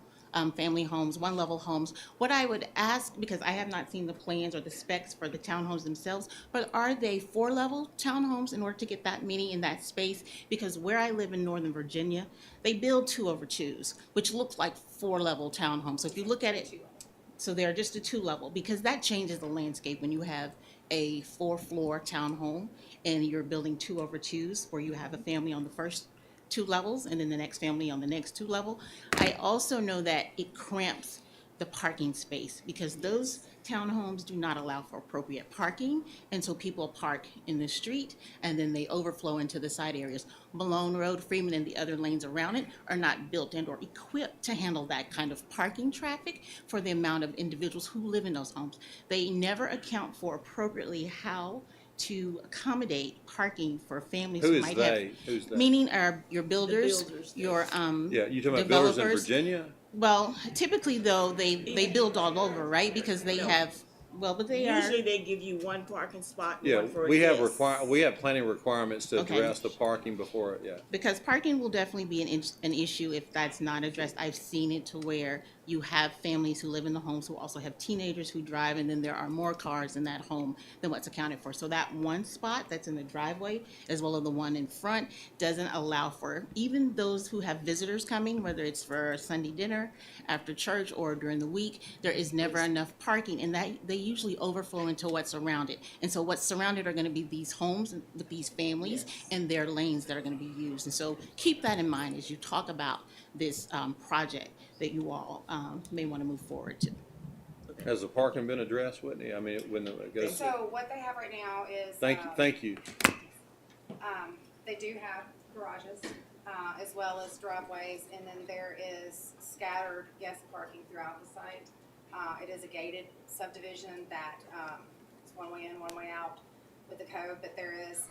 Speaker 12: family homes, one-level homes. What I would ask, because I have not seen the plans or the specs for the townhomes themselves, but are they four-level townhomes in order to get that many in that space? Because where I live in Northern Virginia, they build 2-over-2s, which looks like four-level townhomes. So if you look at it, so they're just a 2-level, because that changes the landscape when you have a 4-floor townhome and you're building 2-over-2s where you have a family on the first 2 levels and then the next family on the next 2 level. I also know that it cramps the parking space because those townhomes do not allow for appropriate parking, and so people park in the street and then they overflow into the side areas. Malone Road, Freeman, and the other lanes around it are not built and or equipped to handle that kind of parking traffic for the amount of individuals who live in those homes. They never account for appropriately how to accommodate parking for families
Speaker 1: Who
Speaker 12: who
Speaker 1: is
Speaker 12: might
Speaker 1: they?
Speaker 12: have.
Speaker 1: Who's they?
Speaker 12: Meaning your builders,
Speaker 11: builders,
Speaker 12: your
Speaker 1: Yeah, you talking about builders in
Speaker 12: developers.
Speaker 1: Virginia?
Speaker 12: Well, typically though, they build all over, right? Because they have, but they are.
Speaker 11: Usually they give you one parking spot. And
Speaker 1: Yeah,
Speaker 11: one for
Speaker 1: we have
Speaker 11: guests.
Speaker 1: we have plenty of requirements to
Speaker 12: Okay.
Speaker 1: address the parking before, yeah.
Speaker 12: Because parking will definitely be an issue if that's not addressed. I've seen it to where you have families who live in the homes who also have teenagers who drive, and then there are more cars in that home than what's accounted for. So that one spot that's in the driveway, as well as the one in front, doesn't allow for even those who have visitors coming, whether it's for a Sunday dinner, after church, or during the week. There is never enough parking, and that they usually overflow into what's surrounded. And so what's surrounded are going to be these homes with these families and their lanes that are going to be used. And so keep that in mind as you talk about this project that you all may want to move forward to.
Speaker 1: Has the parking been addressed, Whitney? I mean, when it goes,
Speaker 8: So what they have right now is.
Speaker 1: thank you.
Speaker 8: They do have garages, as well as driveways, and then there is scattered guest parking throughout the site. It is a gated subdivision that, it's one way in, one way out with the code, but there is,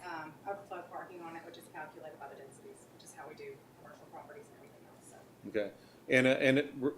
Speaker 8: overflow parking on it, which is calculated by the densities, which is how we do commercial properties and everything else, so.
Speaker 1: Okay.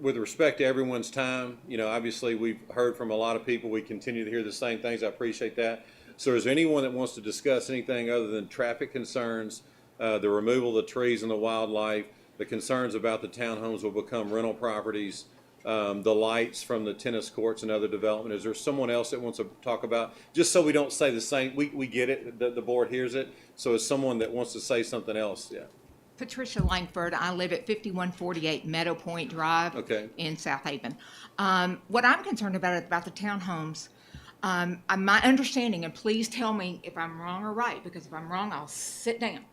Speaker 1: With respect to everyone's time, obviously we've heard from a lot of people. We continue to hear the same things. I appreciate that. So is there anyone that wants to discuss anything other than traffic concerns, the removal of the trees and the wildlife, the concerns about the townhomes will become rental properties, the lights from the tennis courts and other development? Is there someone else that wants to talk about, just so we don't say the same, we get it, the board hears it. So is someone that wants to say something else? Yeah.
Speaker 14: Patricia Langford. I live at 5148 Meadow Point Drive in Southaven. What I'm concerned about the townhomes, my understanding, and please tell me if I'm wrong or right, because if I'm wrong, I'll sit down.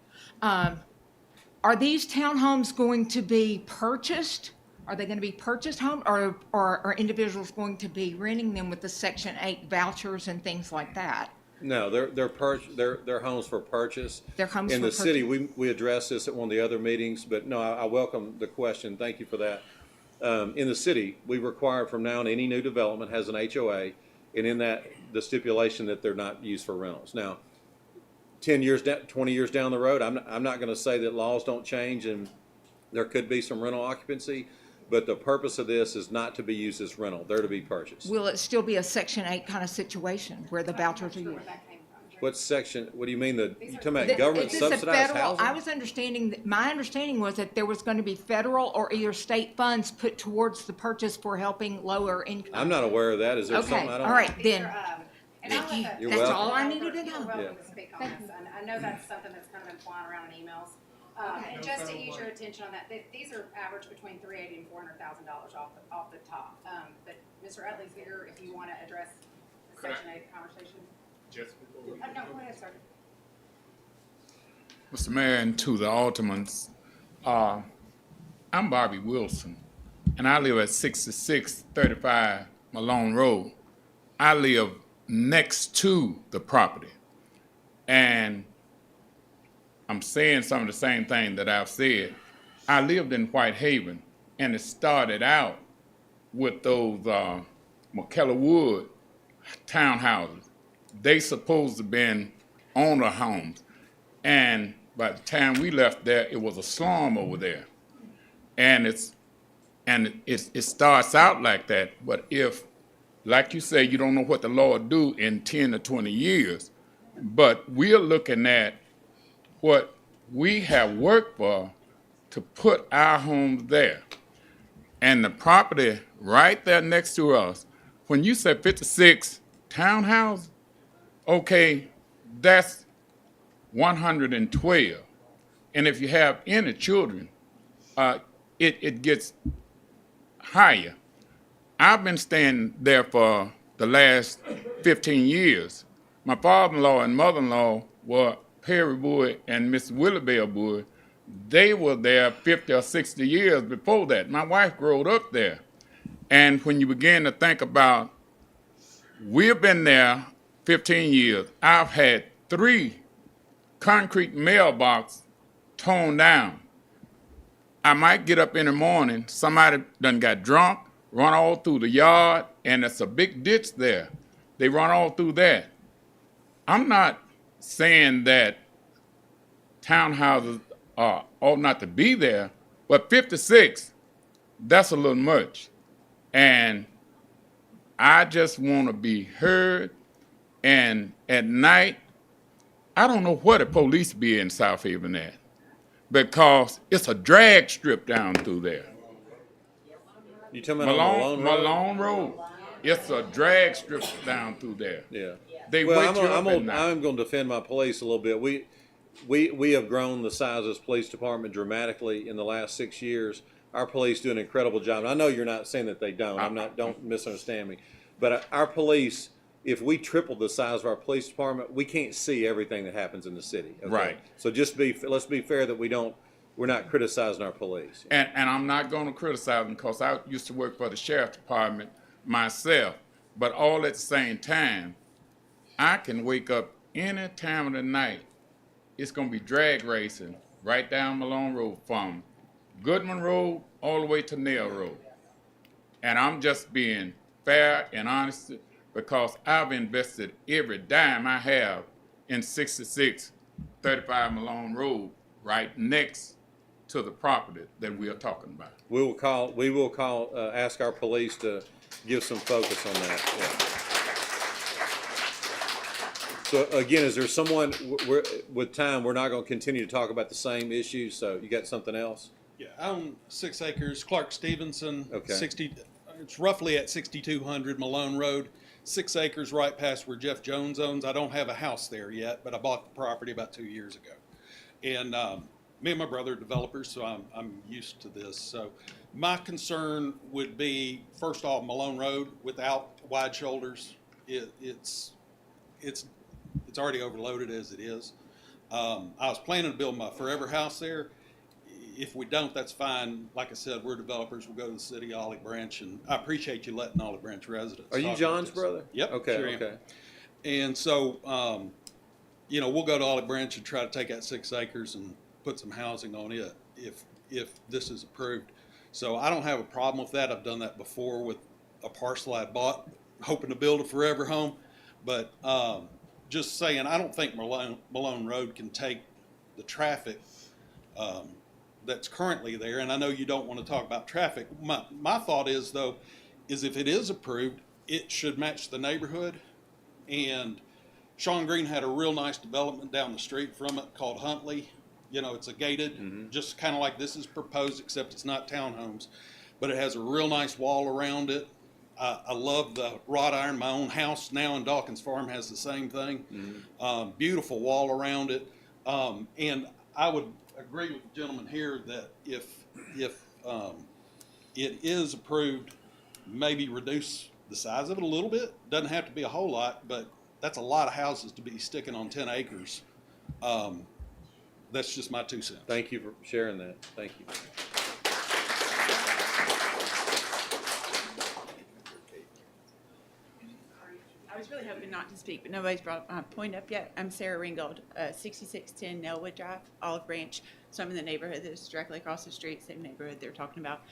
Speaker 14: Are these townhomes going to be purchased? Are they going to be purchased homes, or are individuals going to be renting them with the Section 8 vouchers and things like that?
Speaker 1: No, they're homes for purchase.
Speaker 14: They're homes
Speaker 1: In
Speaker 14: for
Speaker 1: the city,
Speaker 14: purchase.
Speaker 1: we addressed this at one of the other meetings, but no, I welcome the question. Thank you for that. In the city, we require from now on any new development has an HOA, and in that, the stipulation that they're not used for rentals. Now, 10 years, 20 years down the road, I'm not going to say that laws don't change and there could be some rental occupancy, but the purpose of this is not to be used as rental. They're to be purchased.
Speaker 14: Will it still be a Section 8 kind of situation where the vouchers are
Speaker 8: Sure
Speaker 14: used?
Speaker 8: where that came from.
Speaker 1: What section, what do you mean, you talking about
Speaker 14: Is
Speaker 1: government
Speaker 14: this a
Speaker 1: subsidized
Speaker 14: federal-
Speaker 1: housing?
Speaker 14: I was understanding, my understanding was that there was going to be federal or either state funds put towards the purchase for helping lower income.
Speaker 1: I'm not aware of that. Is there
Speaker 14: Okay,
Speaker 1: something I don't?
Speaker 14: all right,
Speaker 8: These
Speaker 14: then.
Speaker 8: are, and I'll
Speaker 14: Thank you.
Speaker 8: let the-
Speaker 1: You're
Speaker 14: That's
Speaker 1: welcome.
Speaker 14: all I needed to
Speaker 8: You're
Speaker 14: know.
Speaker 8: welcome
Speaker 1: Yeah.
Speaker 8: to speak on this. And I know that's something that's kind of been flying around in emails. And just to ease your attention on that, these are average between $380,000 and $400,000 off the top. But Mr. Utley's here if you want to address the Section 8 conversation.
Speaker 15: Just before we
Speaker 8: No, go ahead, sir.
Speaker 15: Mr. Mayor and to the Aldermen, I'm Bobby Wilson, and I live at 6635 Malone Road. I live next to the property, and I'm saying some of the same thing that I've said. I lived in Whitehaven, and it started out with those McKellar Wood townhouses. They supposed to have been owner homes, and by the time we left there, it was a slum over there. And it starts out like that. But if, like you say, you don't know what the Lord do in 10 or 20 years, but we're looking at what we have worked for to put our homes there. And the property right there next to us, when you said 56 townhouses, okay, that's 112. And if you have any children, it gets higher. I've been staying there for the last 15 years. My father-in-law and mother-in-law were Perry Wood and Miss Willibelle Wood. They were there 50 or 60 years before that. My wife grew up there. And when you begin to think about, we've been there 15 years. I've had 3 concrete mailboxes torn down. I might get up in the morning, somebody done got drunk, run all through the yard, and it's a big ditch there. They run all through that. I'm not saying that townhouses ought not to be there, but 56, that's a little much. And I just want to be heard. And at night, I don't know where the police be in Southaven at, because it's a drag strip down through there.
Speaker 1: You talking about on
Speaker 15: Malone Road. It's a drag strip down through there.
Speaker 1: Yeah.
Speaker 15: They
Speaker 1: Well,
Speaker 15: wake you up at night.
Speaker 1: I'm going to defend my police a little bit. We have grown the size of this police department dramatically in the last 6 years. Our police do an incredible job. And I know you're not saying that they don't. Don't misunderstand me. But our police, if we tripled the size of our police department, we can't see everything that happens in the city. Okay?
Speaker 15: Right.
Speaker 1: So let's be fair that we're not criticizing our police.
Speaker 15: And I'm not going to criticize them, because I used to work for the sheriff's department myself. But all at the same time, I can wake up any time of the night. It's going to be drag racing right down Malone Road from Goodman Road all the way to Nail Road. And I'm just being fair and honest, because I've invested every dime I have in 6635 Malone Road, right next to the property that we are talking about.
Speaker 1: We will ask our police to give some focus on that. Yeah. So again, is there someone, with time, we're not going to continue to talk about the same issues, so you got something else?
Speaker 16: Yeah, I own 6 acres, Clark Stevenson,
Speaker 1: Okay.
Speaker 16: it's roughly at 6200 Malone Road, 6 acres right past where Jeff Jones owns. I don't have a house there yet, but I bought the property about 2 years ago. And me and my brother are developers, so I'm used to this. So my concern would be, first off, Malone Road without wide shoulders, it's already overloaded as it is. I was planning to build my forever house there. If we don't, that's fine. Like I said, we're developers. We'll go to the city, Olive Branch, and I appreciate you letting Olive Branch residents.
Speaker 1: Are you
Speaker 16: talk about
Speaker 1: John's
Speaker 16: this.
Speaker 1: brother?
Speaker 16: Yep.
Speaker 1: Okay,
Speaker 16: sure am.
Speaker 1: okay.
Speaker 16: And so, you know, we'll go to Olive Branch and try to take that 6 acres and put some housing on it if this is approved. So I don't have a problem with that. I've done that before with a parcel I bought, hoping to build a forever home. But just saying, I don't think Malone Road can take the traffic that's currently there. And I know you don't want to talk about traffic. My thought is, though, is if it is approved, it should match the neighborhood. And Sean Green had a real nice development down the street from it called Huntley. You know, it's a gated, just kind of like this is proposed, except it's not townhomes. But it has a real nice wall around it. I love the wrought iron. My own house now in Dawkins Farm has the same thing. Beautiful wall around it. And I would agree with the gentleman here that if it is approved, maybe reduce the size of it a little bit. Doesn't have to be a whole lot, but that's a lot of houses to be sticking on 10 acres. That's just my 2 cents.
Speaker 1: Thank you for sharing that. Thank you.
Speaker 17: I was really hoping not to speak, but nobody's brought my point up yet. I'm Sarah Ringgold, 6610 Nelwood Drive, Olive Branch. So I'm in the neighborhood that's directly across the street, same neighborhood they're talking about.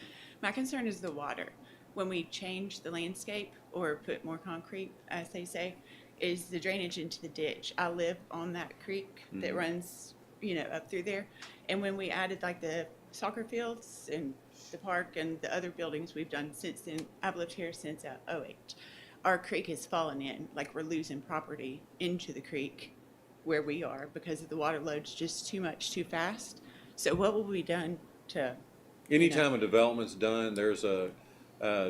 Speaker 17: My concern is the water. When we change the landscape or put more concrete, as they say, is the drainage into the ditch. I live on that creek that runs, you know, up through there. And when we added like the soccer fields and the park and the other buildings we've done since then, I've lived here since 08. Our creek has fallen in, like we're losing property into the creek where we are because of the water load's just too much, too fast. So what will be done to...
Speaker 1: Anytime a development's done, there's a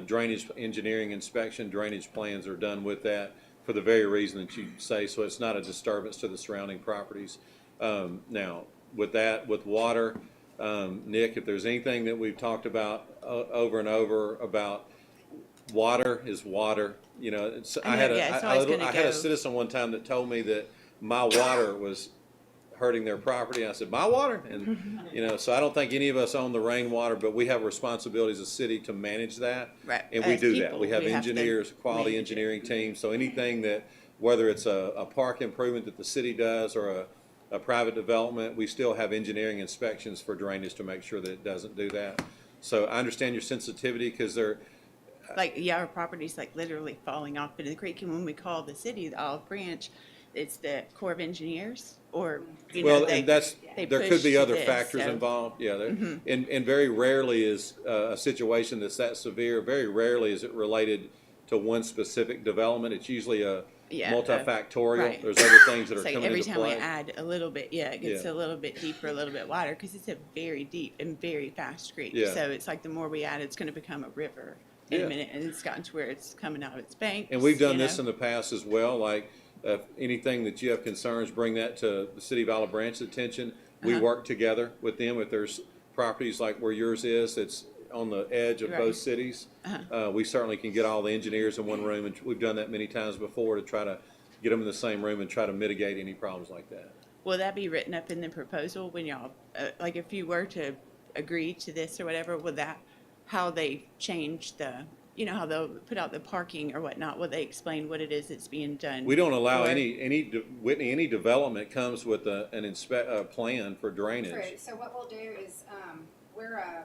Speaker 1: drainage engineering inspection. Drainage plans are done with that for the very reason that you say, so it's not a disturbance to the surrounding properties. Now, with that, with water, Nick, if there's anything that we've talked about over and over about water is water. You know, I had a citizen one time that told me that my water was hurting their property. I said, my water? And, you know, so I don't think any of us own the rainwater, but we have responsibilities as a city to manage that.
Speaker 17: Right.
Speaker 1: And we
Speaker 17: As
Speaker 1: do
Speaker 17: people,
Speaker 1: that. We have engineers, quality
Speaker 17: manage it.
Speaker 1: engineering team. So anything that, whether it's a park improvement that the city does or a private development, we still have engineering inspections for drainage to make sure that it doesn't do that. So I understand your sensitivity because they're,
Speaker 17: Like, yeah, our property's like literally falling off into the creek. And when we call the city, the Olive Branch, it's the Corps of Engineers or, you know,
Speaker 1: and that's,
Speaker 17: they
Speaker 1: there
Speaker 17: push
Speaker 1: could be other
Speaker 17: this,
Speaker 1: factors
Speaker 17: so-
Speaker 1: involved, yeah. And very rarely is a situation that's that severe, very rarely is it related to one specific development. It's usually a multifactorial.
Speaker 17: right.
Speaker 1: There's other things that are
Speaker 17: It's like
Speaker 1: coming
Speaker 17: every
Speaker 1: into
Speaker 17: time
Speaker 1: play.
Speaker 17: we add a little bit, it gets a little bit deeper, a little bit wider, because it's a very deep and very fast creek.
Speaker 1: Yeah.
Speaker 17: So it's like the more we add, it's going to become a river in a minute, and it's gotten to where it's coming out of its banks.
Speaker 1: And we've done
Speaker 17: you
Speaker 1: this
Speaker 17: know.
Speaker 1: in the past as well, like anything that you have concerns, bring that to the City of Olive Branch's attention. We work together with them. If there's properties like where yours is, it's on the edge of both cities. We certainly can get all the engineers in one room, and we've done that many times before to try to get them in the same room and try to mitigate any problems like that.
Speaker 17: Will that be written up in the proposal when y'all, like if you were to agree to this or whatever, will that, how they change the, you know, how they'll put out the parking or whatnot, will they explain what it is that's being done?
Speaker 1: We don't allow
Speaker 17: Or-
Speaker 1: Whitney, any development comes with a plan for drainage.
Speaker 8: True. So what we'll do is, we're a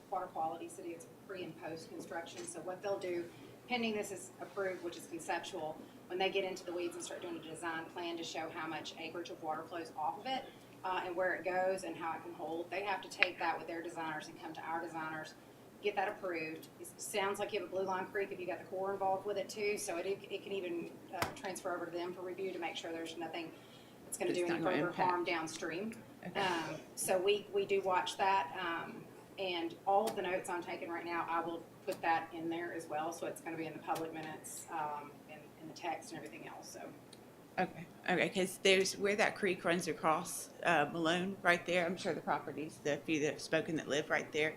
Speaker 8: water quality city. It's pre and post construction. So what they'll do, pending this is approved, which is conceptual, when they get into the weeds and start doing a design plan to show how much acreage of water flows off of it, and where it goes and how it can hold, they have to take that with their designers and come to our designers, get that approved. It sounds like you have a Blue Line Creek if you got the Corps involved with it too, so it can even transfer over to them for review to make sure there's nothing that's going to do
Speaker 17: It's
Speaker 8: any
Speaker 17: not gonna
Speaker 8: further
Speaker 17: impact.
Speaker 8: harm downstream. So we do watch that, and all of the notes I'm taking right now, I will put that in there as well, so it's going to be in the public minutes, and the text and everything else, so.
Speaker 17: Okay, because there's where that creek runs across Malone right there. I'm sure the properties, the few that have spoken that live right there,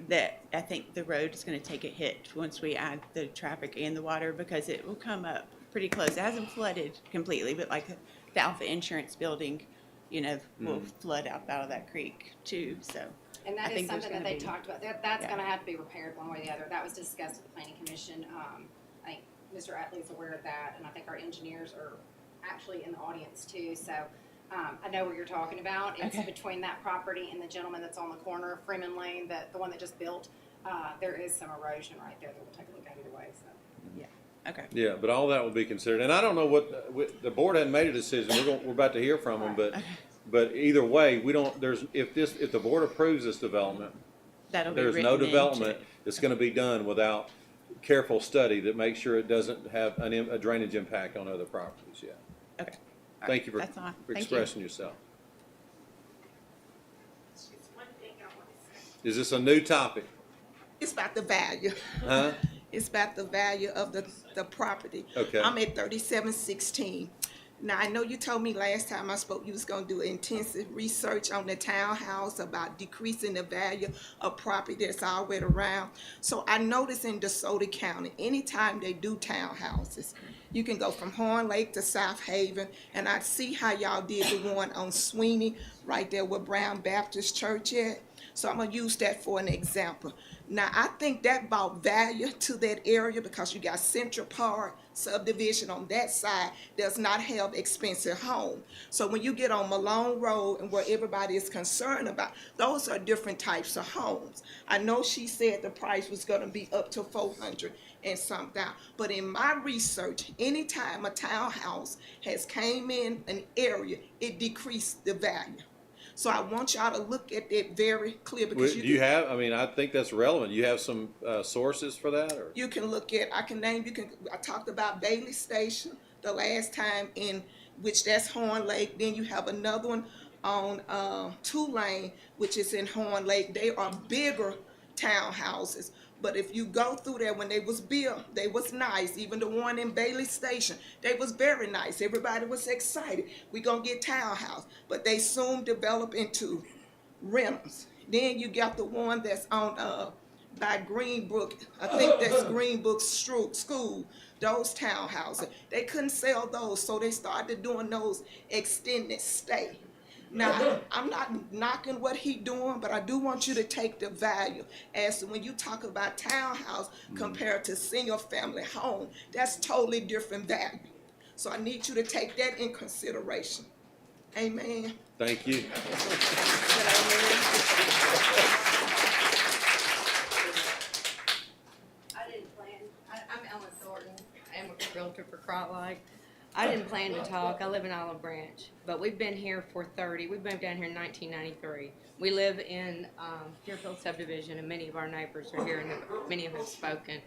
Speaker 17: that I think the road is going to take a hit once we add the traffic and the water because it will come up pretty close. It hasn't flooded completely, but like the Alpha Insurance building, you know, will flood out of that creek too. So.
Speaker 8: And
Speaker 17: I
Speaker 8: that is
Speaker 17: think there's
Speaker 8: something that
Speaker 17: gonna
Speaker 8: they
Speaker 17: be-
Speaker 8: talked about. That's
Speaker 17: yeah.
Speaker 8: going to have to be repaired one way or the other. That was discussed with the planning commission. I think Mr. Atley's aware of that, and I think our engineers are actually in the audience too, so, I know what you're talking about. It's
Speaker 17: Okay.
Speaker 8: between that property and the gentleman that's on the corner of Freeman Lane, the one that just built. There is some erosion right there that we'll take a look at either way, so.
Speaker 17: Okay.
Speaker 1: Yeah, but all that will be considered, and I don't know what, the board hadn't made a decision, we're about to hear from them, but either way, we don't, if the board approves this development,
Speaker 17: That'll be
Speaker 1: there's no
Speaker 17: written
Speaker 1: development
Speaker 17: into-
Speaker 1: that's gonna be done without careful study that makes sure it doesn't have a drainage impact on other properties, yeah.
Speaker 17: Okay. All
Speaker 1: Thank you
Speaker 17: right, that's fine.
Speaker 1: for
Speaker 17: Thank you.
Speaker 1: expressing yourself. Is this a new topic?
Speaker 18: It's about the value.
Speaker 1: Huh?
Speaker 18: It's about the value of the property.
Speaker 1: Okay.
Speaker 18: I'm at 3716. Now, I know you told me last time I spoke you was gonna do intensive research on the townhouse about decreasing the value of property that's all the way around. So I noticed in DeSoto County, anytime they do townhouses, you can go from Horn Lake to Southaven, and I see how y'all did the one on Sweeney, right there where Brown Baptist Church at. So I'm gonna use that for an example. Now, I think that brought value to that area because you got Central Park subdivision on that side does not have expensive home. So when you get on Malone Road and where everybody is concerned about, those are different types of homes. I know she said the price was gonna be up to 400 and something, but in my research, anytime a townhouse has came in an area, it decreased the value. So I want y'all to look at that very clear because
Speaker 1: Do you have, I mean, I think that's relevant. You have some sources for that, or?
Speaker 18: you can look at, I talked about Bailey Station the last time, in which that's Horn Lake. Then you have another one on Tulane, which is in Horn Lake. They are bigger townhouses. But if you go through there, when they was built, they was nice. Even the one in Bailey Station, they was very nice. Everybody was excited. We gonna get townhouse. But they soon develop into rentals. Then you got the one that's on by Greenbrook. I think that's Greenbrook School. Those townhouses. They couldn't sell those, so they started doing those extended stay. Now, I'm not knocking what he doing, but I do want you to take the value as to when you talk about townhouse compared to single family home, that's totally different value. So I need you to take that in consideration. Amen.
Speaker 1: Thank you.
Speaker 19: I didn't plan, I'm Ellen Thornton, I am a realtor for Crotlight. I didn't plan to talk, I live in Olive Branch, but we've been here for we moved down here in 1993. We live in Deerfield subdivision, and many of our neighbors are here, and many of them have spoken.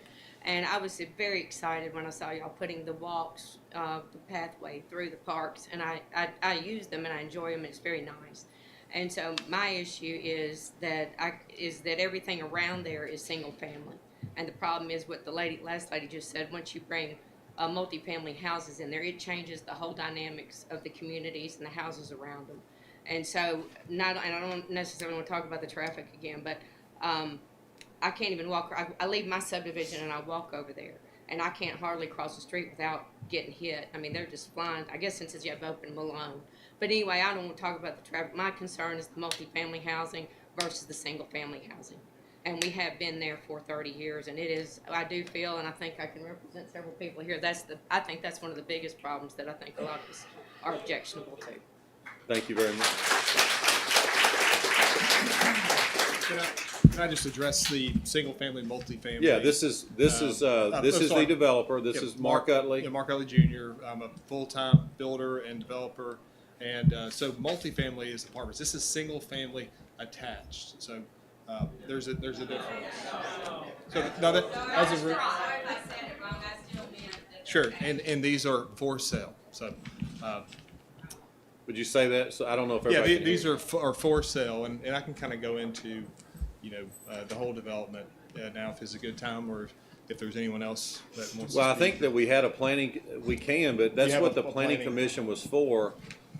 Speaker 19: And I was very excited when I saw y'all putting the walks, the pathway through the parks, and I use them and I enjoy them, and it's very nice. And so my issue is that everything around there is single family. And the problem is what the last lady just said, once you bring multifamily houses in there, it changes the whole dynamics of the communities and the houses around them. And so, and I don't necessarily want to talk about the traffic again, but I can't even walk. I leave my subdivision and I walk over there, and I can't hardly cross the street without getting hit. I mean, they're just flying. I guess since you have open Malone. But anyway, I don't want to talk about the traffic. My concern is the multifamily housing versus the single family housing. And we have been there for 30 years, and it is, I do feel, and I think I can represent several people here, I think that's one of the biggest problems that I think a lot of us are objectionable to.
Speaker 1: Thank you very much.
Speaker 20: Can I just address the single-family, multifamily?
Speaker 1: Yeah, this is the developer. This is Mark Utley.
Speaker 20: Yeah, Mark Utley Jr. I'm a full-time builder and developer, and so multifamily is apartments. This is single-family attached. So there's a difference. So now that as a sure, and these are for sale. So.
Speaker 1: Would you say that? So I don't know if everybody.
Speaker 20: Yeah, these are for sale, and I can kind of go into, the whole development now if it's a good time, or if there's anyone else that wants.
Speaker 1: Well,
Speaker 20: to
Speaker 1: I think that we had a planning. We can, but that's what the planning commission was for.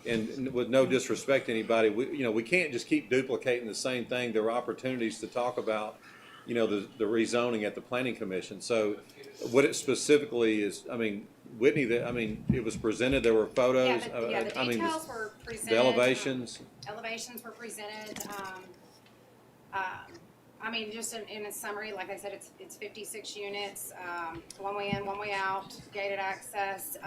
Speaker 1: And with no disrespect to anybody, we can't just keep duplicating the same thing. There are opportunities to talk about, the rezoning at the planning commission. So, what it specifically is, I mean. Whitney, it was presented, there were photos.
Speaker 8: Yeah, the details were presented.
Speaker 1: The elevations.
Speaker 8: Elevations were presented. I mean, just in a summary, like I said, it's 56 units, one way in, one way out, gated access,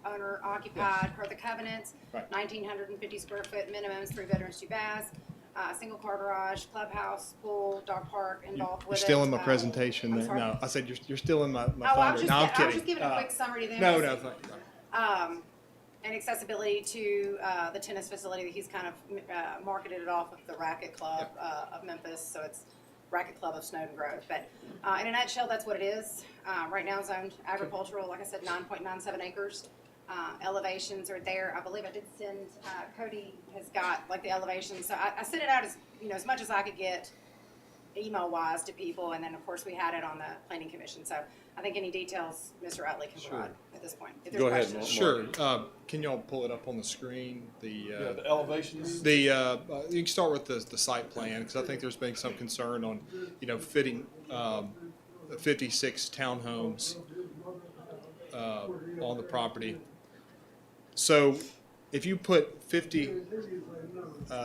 Speaker 8: owner occupied per the covenants,
Speaker 20: Right.
Speaker 8: 1,950 square foot minimums, 3 bedrooms, 2 baths, single car garage, clubhouse, pool, dog park involved
Speaker 20: You're
Speaker 8: with it.
Speaker 20: still in my presentation.
Speaker 8: I'm sorry?
Speaker 20: No, I said you're still in my
Speaker 8: Oh, I was
Speaker 20: thunder.
Speaker 8: just,
Speaker 20: No, I'm
Speaker 8: I was
Speaker 20: kidding.
Speaker 8: just giving a quick summary to them.
Speaker 20: No,
Speaker 8: Just-
Speaker 20: no.
Speaker 8: And accessibility to the tennis facility that he's kind of marketed it off of the Racket Club of Memphis, so it's Racket Club of Snowden Grove. But in a nutshell, that's what it is. Right now zoned agricultural, like I said, 9.97 acres. Elevations are there. I believe I did send, Cody has got like the elevations. So I sent it out as, as much as I could get email wise to people. And then of course we had it on the planning commission. So I think any details Mr. Utley can provide at this point. If there's
Speaker 1: Go ahead,
Speaker 8: questions.
Speaker 20: Sure. Can y'all pull it up on the screen? The
Speaker 2: elevations.
Speaker 20: You can start with the site plan because I think there's been some concern on, fitting 56 townhomes on the property. So if you put 56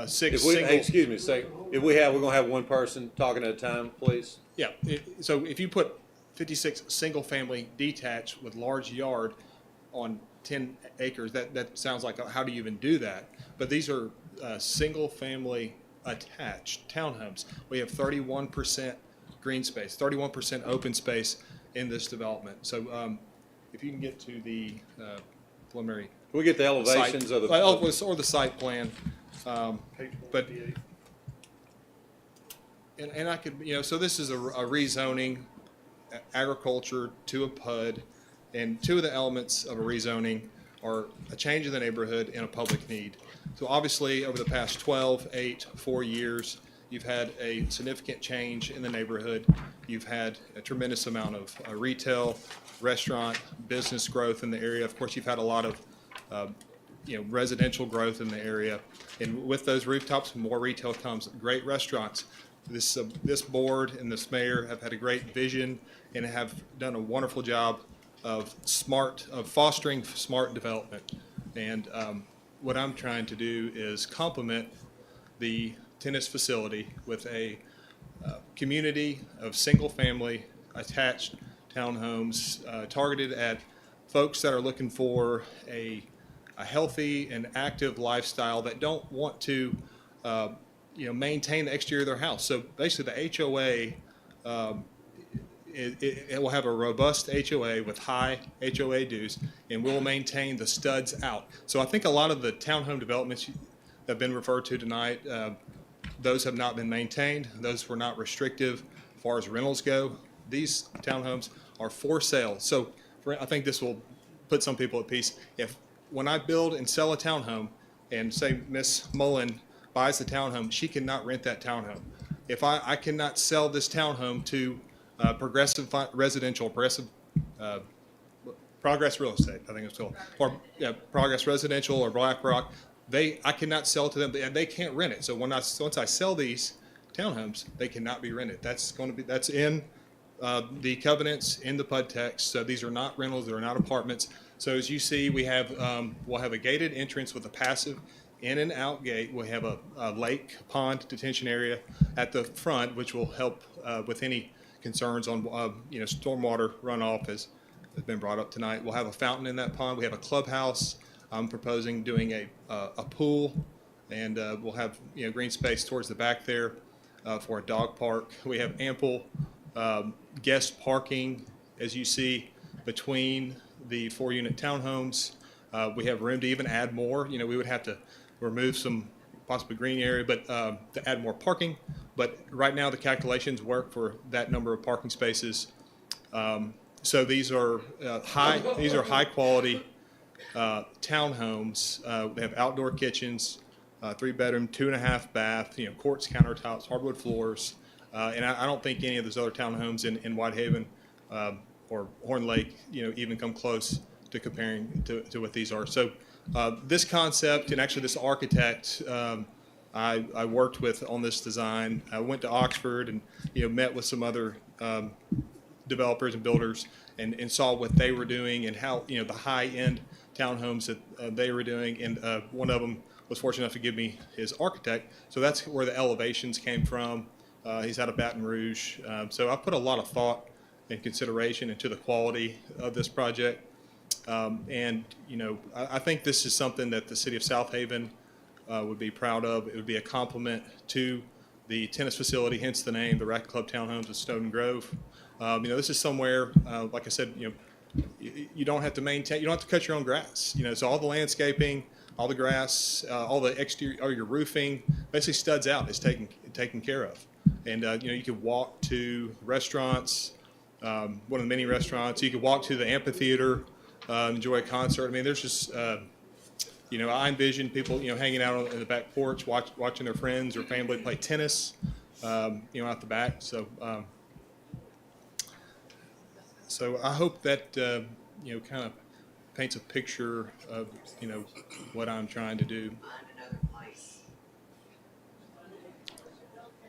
Speaker 20: single,
Speaker 1: excuse me, we're gonna have one person talking at a time, please.
Speaker 20: yeah. So if you put 56 single-family detached with large yard on 10 acres, that sounds like, how do you even do that? But these are single-family attached townhomes. We have 31% green space, 31% open space in this development. So if you can get to the preliminary.
Speaker 1: Can we get the elevations
Speaker 20: site,
Speaker 1: of the
Speaker 20: or the site plan? But and I could, so this is a rezoning, agriculture to a PUD, and two of the elements of a rezoning are a change in the neighborhood and a public need. So obviously, over the past 4 years, you've had a significant change in the neighborhood. You've had a tremendous amount of retail, restaurant, business growth in the area. Of course, you've had a lot of residential growth in the area. And with those rooftops, more retail comes. Great restaurants. This board and this mayor have had a great vision and have done a wonderful job of fostering smart development. And what I'm trying to do is complement the tennis facility with a community of single-family attached townhomes targeted at folks that are looking for a healthy and active lifestyle that don't want to maintain the exterior of their house. So basically the HOA, it will have a robust HOA with high HOA dues, and we'll maintain the studs out. So I think a lot of the townhome developments that have been referred to tonight, those have not been maintained. Those were not restrictive as far as rentals go. These townhomes are for sale. So I think this will put some people at peace. When I build and sell a townhome, and say Miss Mullen buys the townhome, she cannot rent that townhome. If I cannot sell this townhome to Progressive Residential, Progress Real Estate, I think it's called, or Progress Residential or BlackRock, I cannot sell to them, and they can't rent it. So once I sell these townhomes, they cannot be rented. That's in the covenants in the PUD text. So these are not rentals; they're not apartments. So as you see, we'll have a gated entrance with a passive in and out gate. We have a lake pond detention area at the front, which will help with any concerns on stormwater runoff as has been brought up tonight. We'll have a fountain in that pond. We have a clubhouse. I'm proposing doing a pool, and we'll have green space towards the back there for a dog park. We have ample guest parking, as you see, between the 4-unit townhomes. We have room to even add more. We would have to remove some possibly green area, but to add more parking. But right now the calculations work for that number of parking spaces. So these are high quality townhomes. They have outdoor kitchens, 3-bedroom, 2.5 bath, quartz countertops, hardwood floors. And I don't think any of those other townhomes in Whitehaven or Horn Lake, even come close to comparing to what these are. So this concept, and actually this architect, I worked with on this design. I went to Oxford and met with some other developers and builders and saw what they were doing and how the high-end townhomes that they were doing. And one of them was fortunate enough to give me his architect. So that's where the elevations came from. He's out of Baton Rouge. So I put a lot of thought and consideration into the quality of this project. And, you know, I think this is something that the city of Southaven would be proud of. It would be a compliment to the tennis facility, hence the name, the Racket Club Townhomes of Snowden Grove. You know, this is somewhere, like I said, you know, you don't have to maintain, you don't have to cut your own grass. You know, so all the landscaping, all the grass, all the exterior, or your roofing, basically studs out, is taken care of. And, you know, you could walk to restaurants, one of the many restaurants. You could walk to the amphitheater, enjoy a concert. I mean, there's just, you know, I envision people, you know, hanging out in the back porch, watching their friends or family play tennis, you know, out the back. So, so I hope that, you know, kind of paints a picture of, you know, what I'm trying to do.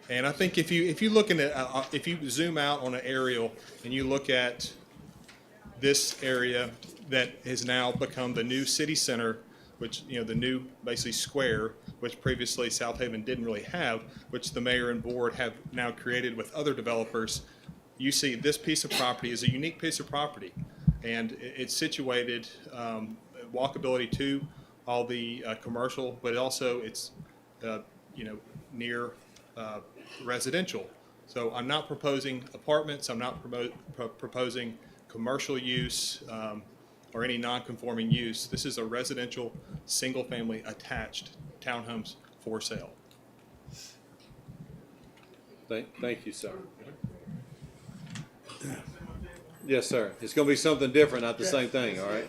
Speaker 20: And I think if you look in if you zoom out on an aerial and you look at this area that has now become the new city center, which, you know, the new basically square, which previously Southaven didn't really have, which the mayor and board have now created with other developers. You see this piece of property is a unique piece of property, and it's situated walkability to all the commercial, but also it's you know, near residential. So I'm not proposing apartments. I'm not proposing commercial use or any non-conforming use. This is a residential, single-family attached townhomes for sale.
Speaker 1: Thank you, sir. Yes, sir. It's going to be something different, not the same thing, all right?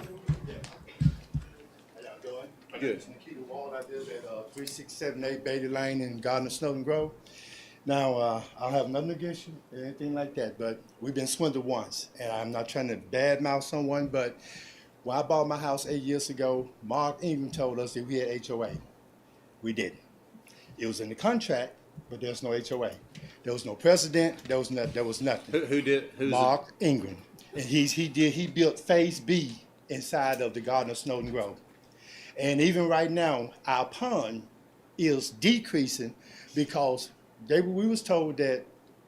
Speaker 1: Good.
Speaker 21: I live at 3678 Beatty Lane in Garden of Snowden Grove. Now, I have nothing against you or anything like that, but we've been swindled once, and I'm not trying to badmouth someone, but when I bought my house 8 years ago, Mark Ingram told us that we had HOA. We didn't. It was in the contract, but there's no HOA. There was no president. There was nothing.
Speaker 1: Who did?
Speaker 21: Mark Ingram, and he built Phase B inside of the Garden of Snowden Grove. And even right now, our pond is decreasing because we was told that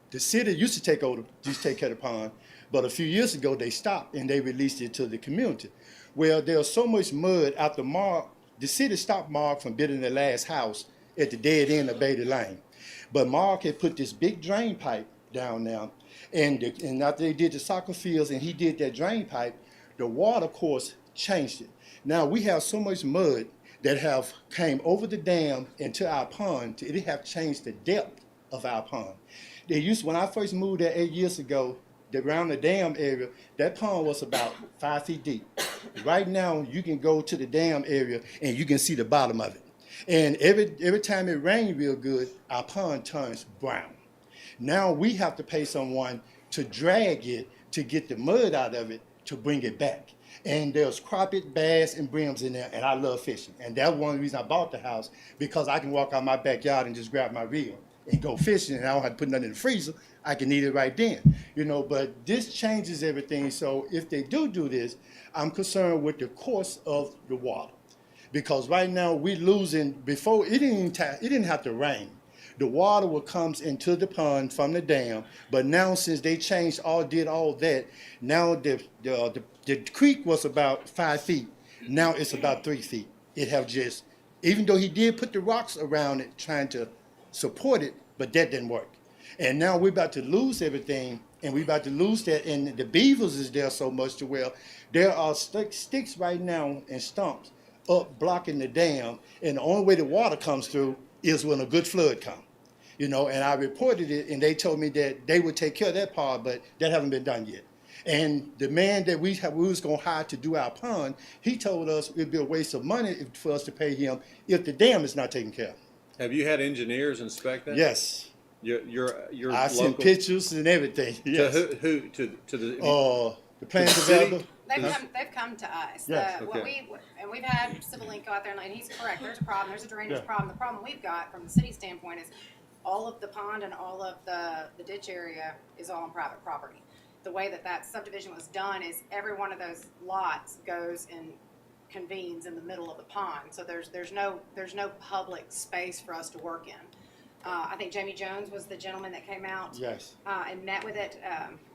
Speaker 21: the city used to take care of the pond, but a few years ago they stopped and they released it to the community. Well, there's so much mud after Mark, the city stopped Mark from building the last house at the dead end of Beatty Lane. But Mark had put this big drain pipe down there, and after they did the soccer fields and he did that drain pipe, the water course changed it. Now we have so much mud that have came over the dam into our pond, it have changed the depth of our pond. When I first moved there 8 years ago, around the dam area, that pond was about 5 feet deep. Right now, you can go to the dam area and you can see the bottom of it. And every time it rains real good, our pond turns brown. Now we have to pay someone to drag it to get the mud out of it to bring it back. And there's crappie, bass, and brims in there, and I love fishing. And that's one of the reasons I bought the house, because I can walk out my backyard and just grab my reel and go fishing, and I don't have to put nothing in the freezer. I can eat it right then, you know. But this changes everything. So if they do this, I'm concerned with the course of the water, because right now we're losing. Before it didn't have to rain. The water will comes into the pond from the dam, but now since they did all that, now the creek was about 5 feet. Now it's about 3 feet. It have just, even though he did put the rocks around it trying to support it, but that didn't work. And now we're about to lose everything, and we're about to lose that. And the beavers is there so much to where there are sticks right now and stumps up blocking the dam, and the only way the water comes through is when a good flood comes. You know, and I reported it, and they told me that they would take care of that part, but that haven't been done yet. And the man that we was going to hire to do our pond, he told us it'd be a waste of money for us to pay him if the dam is not taken care of.
Speaker 1: Have you had engineers inspect that?
Speaker 21: Yes.
Speaker 1: You're
Speaker 21: I sent pictures and everything. Yes.
Speaker 1: To who? To the
Speaker 21: the plan developer.
Speaker 8: They've come to us.
Speaker 21: Yes.
Speaker 8: And we've had Civil Link go out there, and he's correct. There's a problem. There's a drainage problem. The problem we've got from the city standpoint is all of the pond and all of the ditch area is all on private property. The way that subdivision was done is every one of those lots goes and convenes in the middle of the pond. So there's no public space for us to work in. I think Jamie Jones was the gentleman that came out.
Speaker 21: Yes.
Speaker 8: And met with it,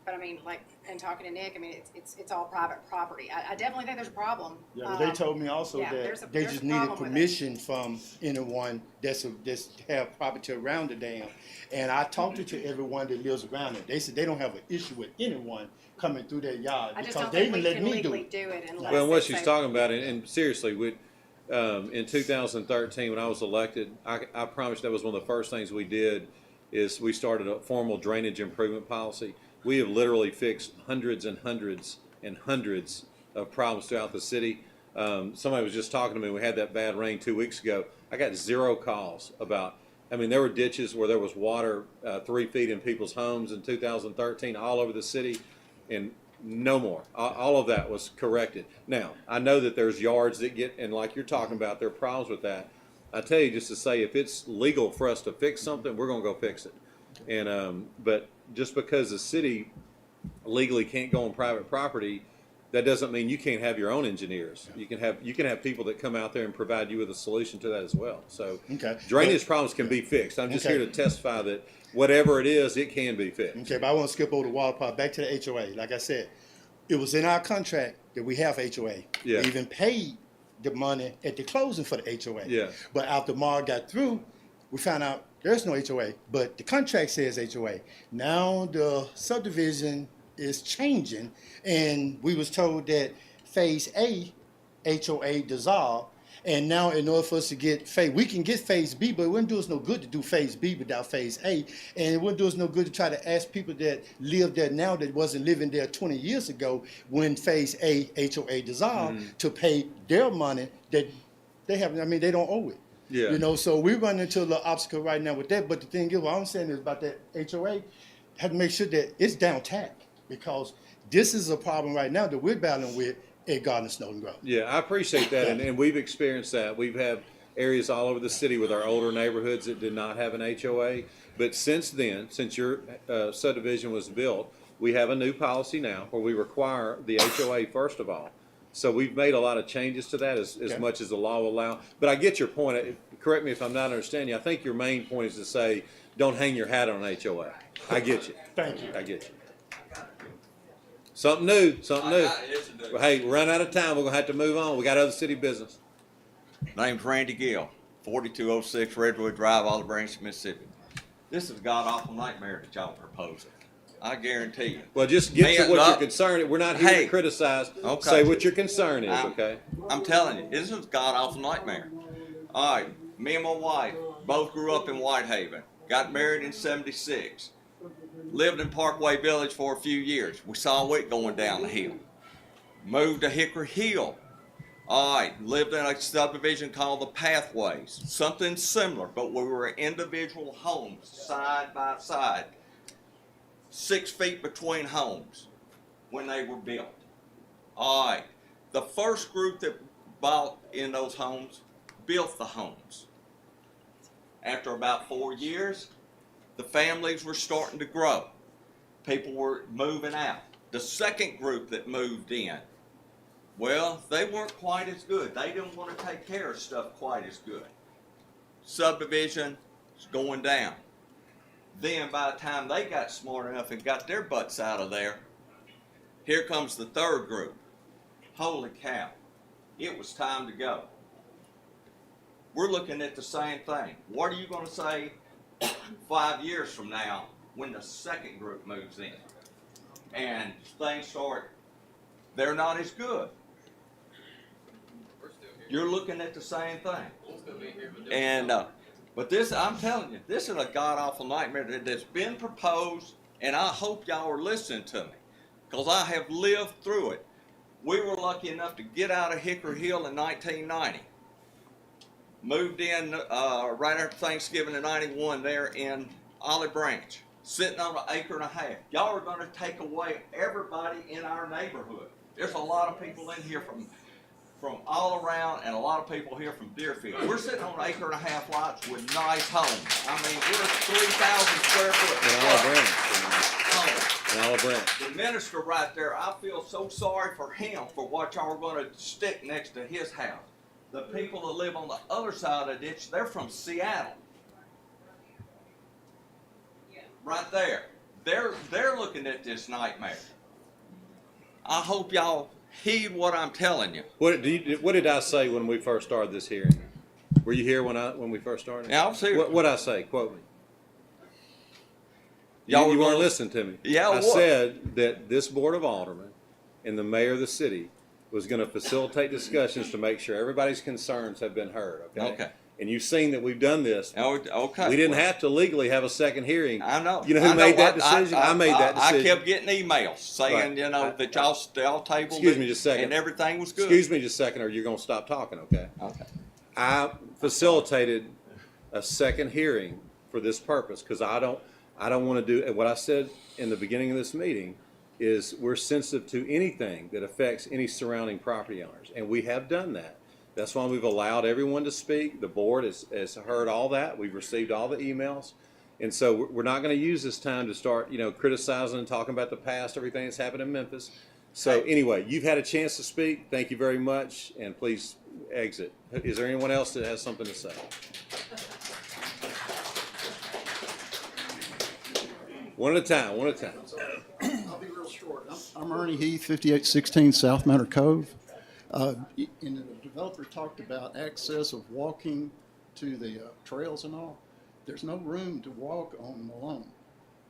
Speaker 8: but I mean, like, and talking to Nick, I mean, it's all private property. I definitely think there's a problem.
Speaker 21: Yeah, but they told me also
Speaker 8: yeah,
Speaker 21: that they
Speaker 8: there's
Speaker 21: just
Speaker 8: a
Speaker 21: needed
Speaker 8: problem with it.
Speaker 21: permission from anyone that's have property around the dam. And I talked to everyone that lives around it. They said they don't have an issue with anyone coming through their yard
Speaker 8: I just
Speaker 21: because
Speaker 8: don't
Speaker 21: they
Speaker 8: think
Speaker 21: even
Speaker 8: we
Speaker 21: let
Speaker 8: can
Speaker 21: me do
Speaker 8: legally
Speaker 21: it.
Speaker 8: do it unless.
Speaker 1: Well, and what
Speaker 8: it's
Speaker 1: she's
Speaker 8: a-
Speaker 1: talking about, and seriously, in 2013, when I was elected, I promise that was one of the first things we did is we started a formal drainage improvement policy. We have literally fixed hundreds and hundreds and hundreds of problems throughout the city. Somebody was just talking to me. We had that bad rain 2 weeks ago. I got 0 calls about. I mean, there were ditches where there was water 3 feet in people's homes in 2013 all over the city, and no more. All of that was corrected. Now, I know that there's yards that get, and like you're talking about, there are problems with that. I tell you just to say, if it's legal for us to fix something, we're going to go fix it. And but just because the city legally can't go on private property, that doesn't mean you can't have your own engineers. You can have people that come out there and provide you with a solution to that as well. So drainage problems can be fixed. I'm just here to testify that whatever it is, it can be fixed.
Speaker 21: Okay, but I want to skip over the water part. Back to the HOA. Like I said, it was in our contract that we have HOA.
Speaker 1: Yeah.
Speaker 21: We even paid the money at the closing for the HOA.
Speaker 1: Yeah.
Speaker 21: But after Mar got through, we found out there's no HOA, but the contract says HOA. Now the subdivision is changing, and we was told that Phase A HOA dissolved, and now in order for us to get we can get Phase B, but it wouldn't do us no good to do Phase B without Phase A, and it wouldn't do us no good to try to ask people that live there now that wasn't living there 20 years ago when Phase A HOA dissolved to pay their money that they have. I mean, they don't owe it.
Speaker 1: Yeah.
Speaker 21: You know, so we run into a little obstacle right now with that. But the thing is, what I'm saying is about that HOA, have to make sure that it's down tack, because this is a problem right now that we're battling with at Garden Snowden Grove.
Speaker 1: Yeah, I appreciate that, and we've experienced that. We've had areas all over the city with our older neighborhoods that did not have an HOA. But since then, since your subdivision was built, we have a new policy now where we require the HOA first of all. So we've made a lot of changes to that as much as the law will allow. But I get your point. Correct me if I'm not understanding you. I think your main point is to say, don't hang your hat on an HOA. I get you.
Speaker 21: Thank you.
Speaker 1: I get you. Something new, something new. Well, hey, we're running out of time. We're going to have to move on. We got other city business.
Speaker 7: Name's Randy Gill, 4206 Redwood Drive, Olive Branch, Mississippi. This is a god-awful nightmare that y'all proposing. I guarantee you.
Speaker 1: Well, just get to what your concern is. We're not here to criticize.
Speaker 7: Okay.
Speaker 1: Say what your concern is, okay?
Speaker 7: I'm telling you, this is a god-awful nightmare. All right, me and my wife both grew up in Whitehaven, got married in 76, lived in Parkway Village for a few years. We saw it going down the hill. Moved to Hickory Hill. All right, lived in a subdivision called the Pathways. Something similar, but we were individual homes, side by side. 6 feet between homes when they were built. All right, the first group that bought in those homes built the homes. After about 4 years, the families were starting to grow. People were moving out. The second group that moved in, well, they weren't quite as good. They didn't want to take care of stuff quite as good. Subdivision is going down. Then by the time they got smart enough and got their butts out of there, here comes the third group. Holy cow, it was time to go. We're looking at the same thing. What are you going to say 5 years from now when the second group moves in? And things start, they're not as good. You're looking at the same thing. And but this, I'm telling you, this is a god-awful nightmare that's been proposed, and I hope y'all are listening to me, because I have lived through it. We were lucky enough to get out of Hickory Hill in 1990. Moved in right after Thanksgiving in 91 there in Olive Branch, sitting on 1.5 acres. Y'all are going to take away everybody in our neighborhood. There's a lot of people in here from all around, and a lot of people here from Deerfield. We're sitting on 1.5 acre lots with nice homes. I mean, we're 3,000 square foot.
Speaker 1: In Olive Branch.
Speaker 7: The minister right there, I feel so sorry for him for what y'all are going to stick next to his house. The people that live on the other side of the ditch, they're from Seattle. right there. They're looking at this nightmare. I hope y'all heed what I'm telling you.
Speaker 1: What did I say when we first started this hearing? Were you here when we first started?
Speaker 7: Yeah, I was here.
Speaker 1: What did I say? Quote me.
Speaker 7: Y'all
Speaker 1: You
Speaker 7: were
Speaker 1: weren't
Speaker 7: gonna-
Speaker 1: listening to me.
Speaker 7: Yeah,
Speaker 1: I
Speaker 7: what?
Speaker 1: said that this board of aldermen and the mayor of the city was going to facilitate discussions to make sure everybody's concerns have been heard. Okay.
Speaker 7: Okay.
Speaker 1: And you've seen that we've done this.
Speaker 7: Oh, okay.
Speaker 1: We didn't
Speaker 7: Well,
Speaker 1: have to legally have a second hearing.
Speaker 7: I know.
Speaker 1: You know who made that decision? I made that
Speaker 7: I
Speaker 1: decision.
Speaker 7: kept getting emails saying,
Speaker 1: Right.
Speaker 7: you know, that y'all tabled
Speaker 1: Excuse
Speaker 7: it
Speaker 1: me just a second.
Speaker 7: and everything was good.
Speaker 1: Excuse me just a second, or you're going to stop talking. Okay.
Speaker 7: Okay.
Speaker 1: I facilitated a second hearing for this purpose because I don't want to do what I said in the beginning of this meeting is we're sensitive to anything that affects any surrounding property owners, and we have done that. That's why we've allowed everyone to speak. The board has heard all that. We've received all the emails, and so we're not going to use this time to start, criticizing and talking about the past, everything that's happened in Memphis. So anyway, you've had a chance to speak. Thank you very much, and please exit. Is there anyone else that has something to say? One at a time.
Speaker 6: I'll be real short. I'm Ernie Heath, 5816 South Manor Cove. And the developer talked about access of walking to the trails and all. There's no room to walk on Malone.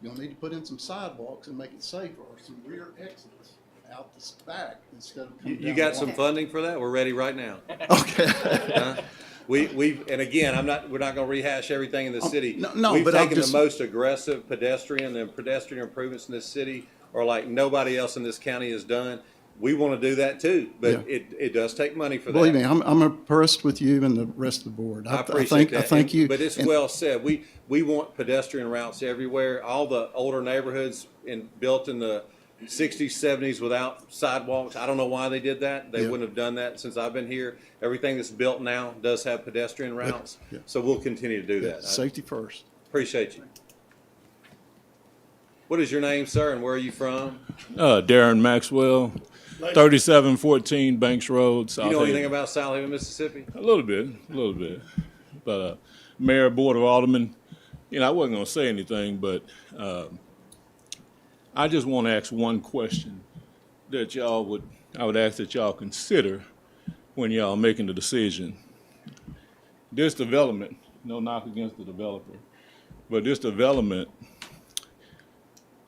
Speaker 6: You'll need to put in some sidewalks and make it safer, or some rear exits out the back instead of coming
Speaker 1: You
Speaker 6: down
Speaker 1: got
Speaker 6: the
Speaker 1: some
Speaker 6: line.
Speaker 1: funding for that? We're ready right now.
Speaker 6: Okay.
Speaker 1: And again, we're not going to rehash everything in the city.
Speaker 6: no,
Speaker 1: We've
Speaker 6: but I'm
Speaker 1: taken
Speaker 6: just-
Speaker 1: the most aggressive pedestrian improvements in this city are like nobody else in this county has done. We want to do that too, but
Speaker 6: Yeah.
Speaker 1: it does take money for
Speaker 6: Believe
Speaker 1: that.
Speaker 6: me, I'm impressed with you and the rest of the board.
Speaker 1: I appreciate that.
Speaker 6: I thank you.
Speaker 1: But it's
Speaker 6: and-
Speaker 1: well said. We want pedestrian routes everywhere. All the older neighborhoods built in the 60s, 70s without sidewalks. I don't know why they did that. They
Speaker 6: Yeah.
Speaker 1: wouldn't have done that since I've been here. Everything that's built now does have pedestrian routes.
Speaker 6: Yeah.
Speaker 1: So we'll continue to do
Speaker 6: Yeah,
Speaker 1: that.
Speaker 6: safety first.
Speaker 1: Appreciate you. What is your name, sir, and where are you from?
Speaker 22: Darren Maxwell, 3714 Banks Road,
Speaker 1: You know
Speaker 22: Southaven.
Speaker 1: anything about Southaven, Mississippi?
Speaker 22: A little bit. But Mayor, Board of Aldermen, I wasn't going to say anything, but I just want to ask one question that I would ask that y'all consider when y'all making the decision. This development, no knock against the developer, but this development,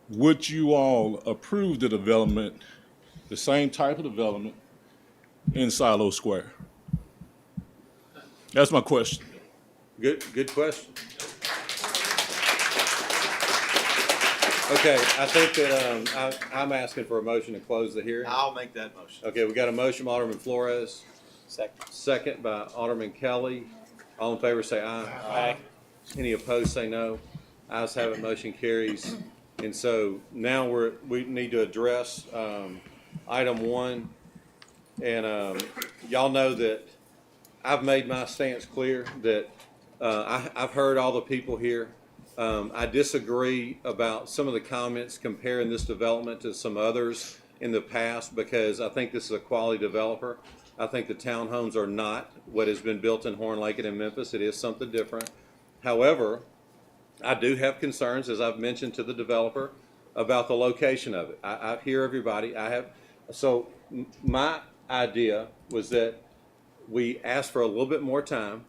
Speaker 22: would you all approve the development, the same type of development in Silo Square? That's my question.
Speaker 1: Good question. Okay, I think that I'm asking for a motion to close the hearing.
Speaker 5: I'll make that motion.
Speaker 1: Okay, we got a motion by Alderman Flores.
Speaker 5: Second.
Speaker 1: Second by Alderman Kelly. All in favor say aye.
Speaker 5: Aye.
Speaker 1: Any opposed say no. Ayes have it, motion carries. And so now we need to address item 1. And y'all know that I've made my stance clear that I've heard all the people here. I disagree about some of the comments comparing this development to some others in the past because I think this is a quality developer. I think the townhomes are not what has been built in Horn Lake and in Memphis. It is something different. However, I do have concerns, as I've mentioned to the developer, about the location of it. I hear everybody. So my idea was that we ask for a little bit more time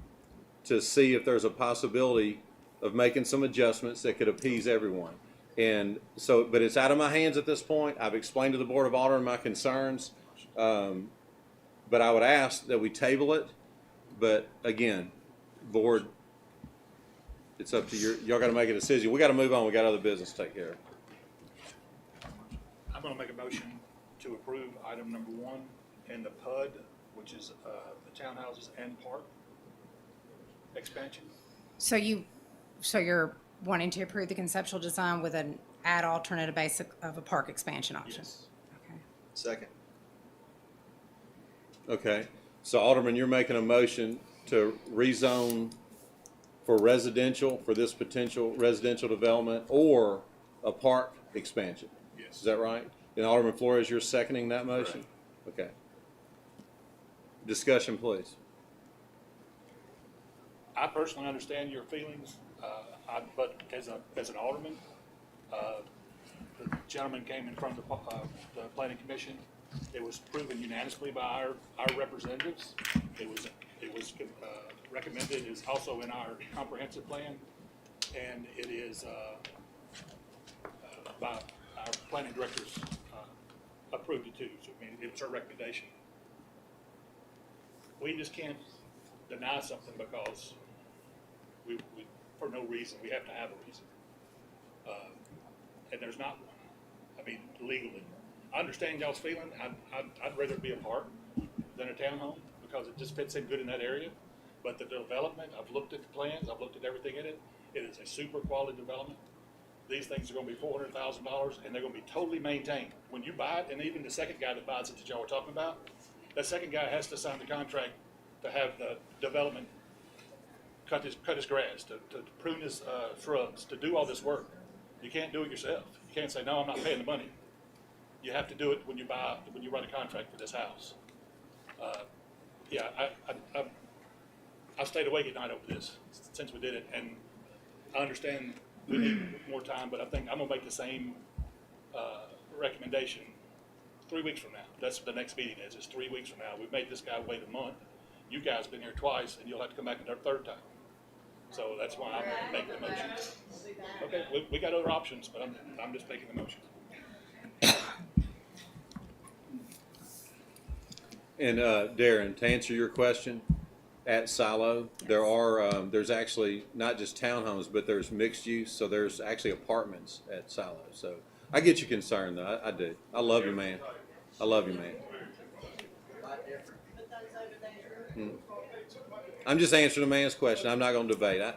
Speaker 1: to see if there's a possibility of making some adjustments that could appease everyone. And so, but it's out of my hands at this point. I've explained to the Board of Aldermen my concerns. But I would ask that we table it. But again, board, it's up to y'all got to make a decision. We got to move on. We got other business to take care of.
Speaker 23: I'm going to make a motion to approve item number 1 in the PUD, which is the townhouses and park expansion.
Speaker 8: So you're wanting to approve the conceptual design with an add alternative basic of a park expansion option?
Speaker 23: Yes.
Speaker 8: Okay.
Speaker 5: Second.
Speaker 1: Okay. So Alderman, you're making a motion to rezone for residential, for this potential residential development or a park expansion.
Speaker 23: Yes.
Speaker 1: Is that right? And Alderman Flores, you're seconding that motion? Okay. Discussion, please.
Speaker 23: I personally understand your feelings, but as an alderman, The gentleman came in front of the planning commission. It was proven unanimously by our representatives. It was recommended, is also in our comprehensive plan, and it is by our planning directors approved it too. So I mean, it was our recommendation. We just can't deny something because we for no reason. We have to have a reason, and there's not one. I mean, legally. I understand y'all's feeling. I'd rather it be a park than a townhome because it just fits in good in that area. But the development, I've looked at the plans, I've looked at everything in it. It is a super quality development. These things are going to be $400,000 and they're going to be totally maintained. When you buy it, and even the second guy that buys it that y'all were talking about, that second guy has to sign the contract to have the development cut his grass, to prune his shrubs, to do all this work. You can't do it yourself. You can't say, no, I'm not paying the money. You have to do it when you write a contract for this house. Yeah, I stayed awake at night over this since we did it, and I understand we need more time, but I think I'm gonna make the same recommendation 3 weeks from now. That's the next meeting is 3 weeks from now. We've made this guy wait a month. You guys been here twice, and you'll have to come back a third time. So that's why I'm making the motion. Okay, we got other options, but I'm just making the motion.
Speaker 1: And Darren, to answer your question, at Silo, there's actually not just townhomes, but there's mixed use. So there's actually apartments at Silo. So I get your concern, though. I do. I love you, man. I love you, man. I'm just answering the man's question. I'm not going to debate.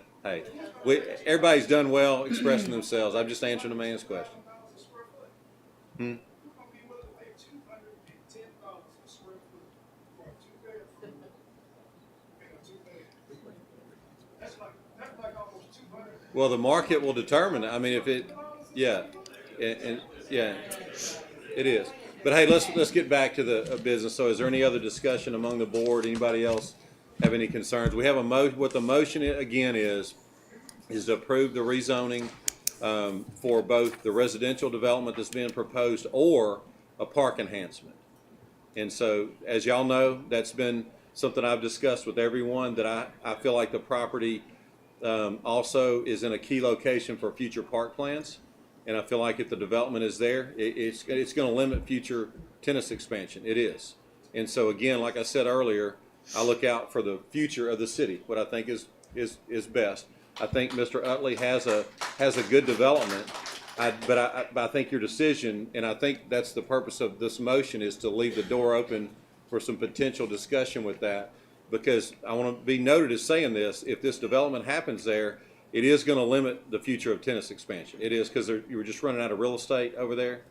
Speaker 1: Everybody's done well expressing themselves. I'm just answering the man's question. Well, the market will determine it. I mean, if it, yeah, and yeah, it is. But hey, let's get back to the business. So, is there any other discussion among the board? Anybody else have any concerns? We have a what the motion again is to approve the rezoning for both the residential development that's being proposed or a park enhancement. And so, as y'all know, that's been something I've discussed with everyone, that I feel like the property also is in a key location for future park plans. And I feel like if the development is there, it's going to limit future tennis expansion. It is. And so again, like I said earlier, I look out for the future of the city, what I think is best. I think Mr. Utley has a good development, but I think your decision, and I think that's the purpose of this motion, is to leave the door open for some potential discussion with that, because I want to be noted as saying this: if this development happens there, it is going to limit the future of tennis expansion. It is, because you were just running out of real estate over there.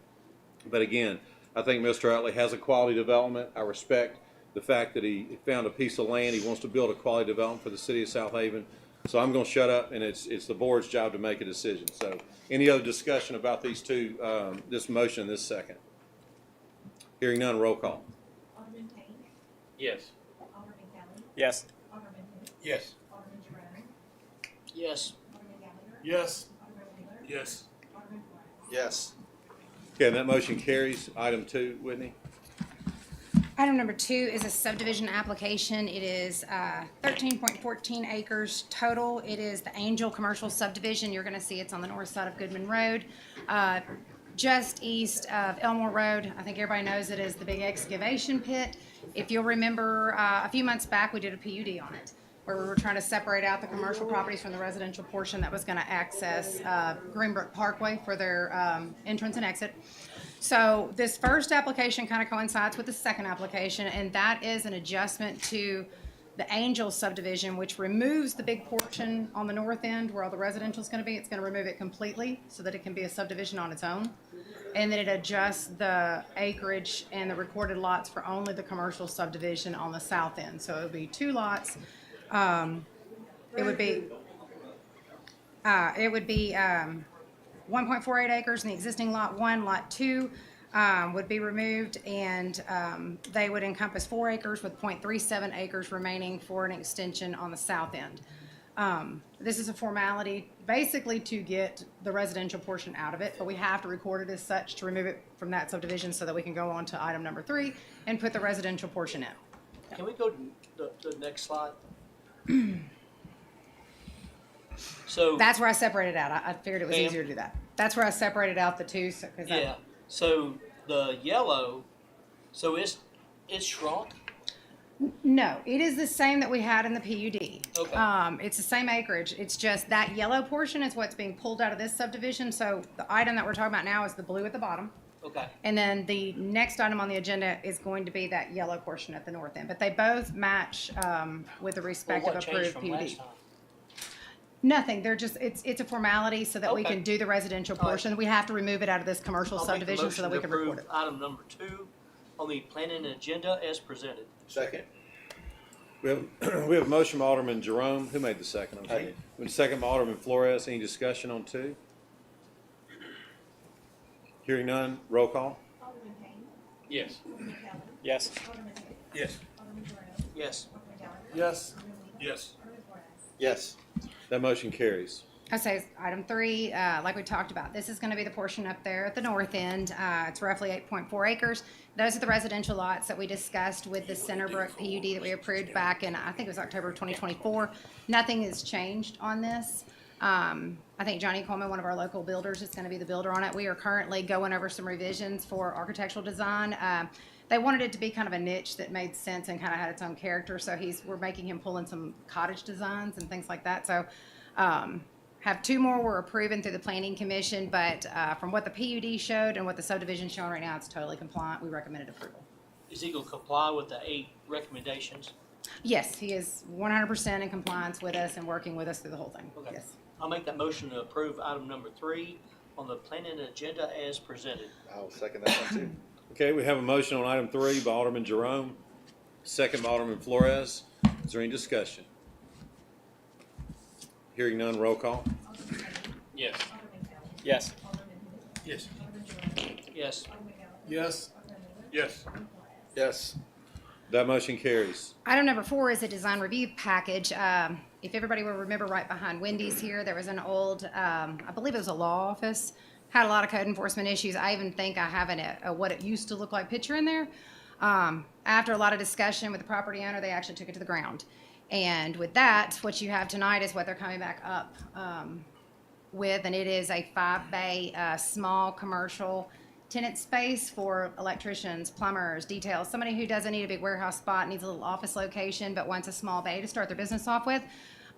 Speaker 1: But again, I think Mr. Utley has a quality development. I respect the fact that he found a piece of land. He wants to build a quality development for the city of Southaven. So I'm going to shut up, and it's the board's job to make a decision. So any other discussion about these two, this motion, this second? Hearing none, roll call.
Speaker 3: Alderman Payne.
Speaker 5: Yes.
Speaker 3: Alderman Kelly.
Speaker 5: Yes.
Speaker 3: Alderman Hood.
Speaker 5: Yes.
Speaker 3: Alderman Jerome.
Speaker 5: Yes.
Speaker 3: Alderman Gallagher.
Speaker 23: Yes.
Speaker 3: Alderman Wheeler.
Speaker 23: Yes.
Speaker 3: Alderman Flores.
Speaker 5: Yes.
Speaker 1: Okay, and that motion carries. Item 2, Whitney.
Speaker 8: Item number 2 is a subdivision application. It is 13.14 acres total. It is the Angel Commercial Subdivision. You're going to see it's on the north side of Goodman Road, just east of Elmore Road. I think everybody knows it is the big excavation pit. If you'll remember, a few months back, we did a PUD on it, where we were trying to separate out the commercial properties from the residential portion that was going to access Greenbrook Parkway for their entrance and exit. So this first application kind of coincides with the second application, and that is an adjustment to the Angel subdivision, which removes the big portion on the north end where all the residential is going to be. It's going to remove it completely so that it can be a subdivision on its own. And then it adjusts the acreage and the recorded lots for only the commercial subdivision on the south end. So it would be 2 lots. It would be 1.48 acres in the existing lot 1. Lot 2 would be removed, and they would encompass 4 acres with 0.37 acres remaining for an extension on the south end. This is a formality, basically to get the residential portion out of it, but we have to record it as such to remove it from that subdivision so that we can go on to item number 3 and put the residential portion in.
Speaker 5: Can we go to the next slide? So.
Speaker 8: That's where I separated out. I figured it was
Speaker 5: Ma'am?
Speaker 8: easier to do that. That's where I separated out the two, because
Speaker 5: Yeah, so the yellow, so it's shrunk?
Speaker 8: No, it is the same that we had in the PUD.
Speaker 5: Okay.
Speaker 8: It's the same acreage. It's just that yellow portion is what's being pulled out of this subdivision. So the item that we're talking about now is the blue at the bottom.
Speaker 5: Okay.
Speaker 8: And then the next item on the agenda is going to be that yellow portion at the north end. But they both match with the respective
Speaker 5: What changed
Speaker 8: approved
Speaker 5: from
Speaker 8: PUD.
Speaker 5: last time?
Speaker 8: Nothing. They're just, it's a formality so that we
Speaker 5: Okay.
Speaker 8: can do the residential
Speaker 5: All right.
Speaker 8: portion. We have to remove it out of this commercial
Speaker 5: I'll make the
Speaker 8: subdivision so that we
Speaker 5: motion
Speaker 8: can
Speaker 5: to
Speaker 8: record
Speaker 5: approve
Speaker 8: it.
Speaker 5: item number 2 on the planning and agenda as presented.
Speaker 1: Second. We have a motion by Alderman Jerome. Who made the second? I'm sorry. We have a second by Alderman Flores. Any discussion on 2? Hearing none, roll call.
Speaker 3: Alderman Payne.
Speaker 5: Yes.
Speaker 3: Alderman Kelly.
Speaker 5: Yes.
Speaker 3: Alderman Hoots.
Speaker 5: Yes.
Speaker 3: Alderman Jerome.
Speaker 5: Yes.
Speaker 3: Alderman Gallagher.
Speaker 2: Yes.
Speaker 3: Alderman Wheeler.
Speaker 23: Yes.
Speaker 3: Alderman Flores.
Speaker 1: Yes. That motion carries.
Speaker 8: I say item 3, like we talked about, this is going to be the portion up there at the north end. It's roughly 8.4 acres. Those are the residential lots that we discussed with the Centerbrook PUD that we approved back in, I think it was October of 2024. Nothing has changed on this. I think Johnny Coleman, one of our local builders, is going to be the builder on it. We are currently going over some revisions for architectural design. They wanted it to be kind of a niche that made sense and kind of had its own character. So we're making him pull in some cottage designs and things like that. So have 2 more we're approving through the planning commission, but from what the PUD showed and what the subdivision's showing right now, it's totally compliant. We recommended approval.
Speaker 5: Is he going to comply with the 8 recommendations?
Speaker 8: Yes, he is 100% in compliance with us and working with us through the whole thing.
Speaker 5: Okay.
Speaker 8: Yes.
Speaker 5: I'll make that motion to approve item number 3 on the planning and agenda as presented.
Speaker 1: I'll second that one too. Okay, we have a motion on item 3 by Alderman Jerome, second by Alderman Flores. Is there any discussion? Hearing none, roll call.
Speaker 3: Alderman Payne.
Speaker 5: Yes.
Speaker 3: Alderman Kelly.
Speaker 5: Yes.
Speaker 3: Alderman Hoots.
Speaker 5: Yes.
Speaker 3: Alderman Jerome.
Speaker 5: Yes.
Speaker 3: Alderman Gallagher.
Speaker 2: Yes.
Speaker 3: Alderman Wheeler.
Speaker 23: Yes.
Speaker 3: Alderman Flores.
Speaker 1: Yes. That motion carries.
Speaker 8: Item number 4 is a design review package. If everybody will remember, right behind Wendy's here, there was an old, I believe it was a law office, had a lot of code enforcement issues. I even think I have a what it used to look like picture in there. After a lot of discussion with the property owner, they actually took it to the ground. And with that, what you have tonight is what they're coming back up with, and it is a 5-bay small commercial tenant space for electricians, plumbers, details, somebody who doesn't need a big warehouse spot, needs a little office location, but wants a small bay to start their business off with.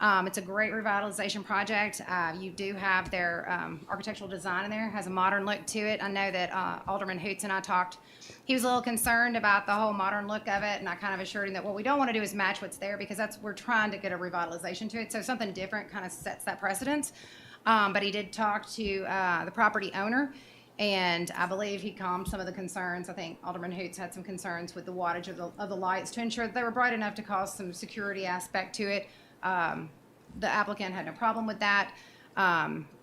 Speaker 8: It's a great revitalization project. You do have their architectural design in there, has a modern look to it. I know that Alderman Hoots and I talked. He was a little concerned about the whole modern look of it, and I kind of assured him that what we don't want to do is match what's there, because we're trying to get a revitalization to it. So something different kind of sets that precedence. But he did talk to the property owner, and I believe he calmed some of the concerns. I think Alderman Hoots had some concerns with the wattage of the lights to ensure that they were bright enough to cause some security aspect to it. The applicant had no problem with that.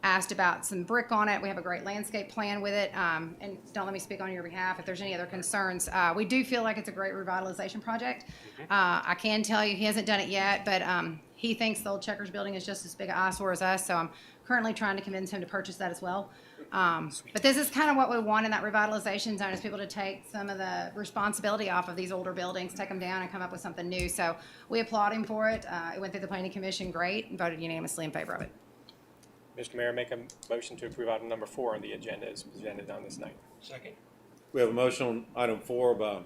Speaker 8: Asked about some brick on it. We have a great landscape plan with it. And don't let me speak on your behalf if there's any other concerns. We do feel like it's a great revitalization project. I can tell you he hasn't done it yet, but he thinks the old Checkers building is just as big an eyesore as us, so I'm currently trying to convince him to purchase that as well. But this is kind of what we want in that revitalization zone, is people to take some of the responsibility off of these older buildings, take them down and come up with something new. So we applaud him for it. It went through the planning commission great and voted unanimously in favor of it.
Speaker 4: Mr. Mayor, make a motion to approve item number 4 on the agenda as presented on this night.
Speaker 5: Second.
Speaker 1: We have a motion on item 4 by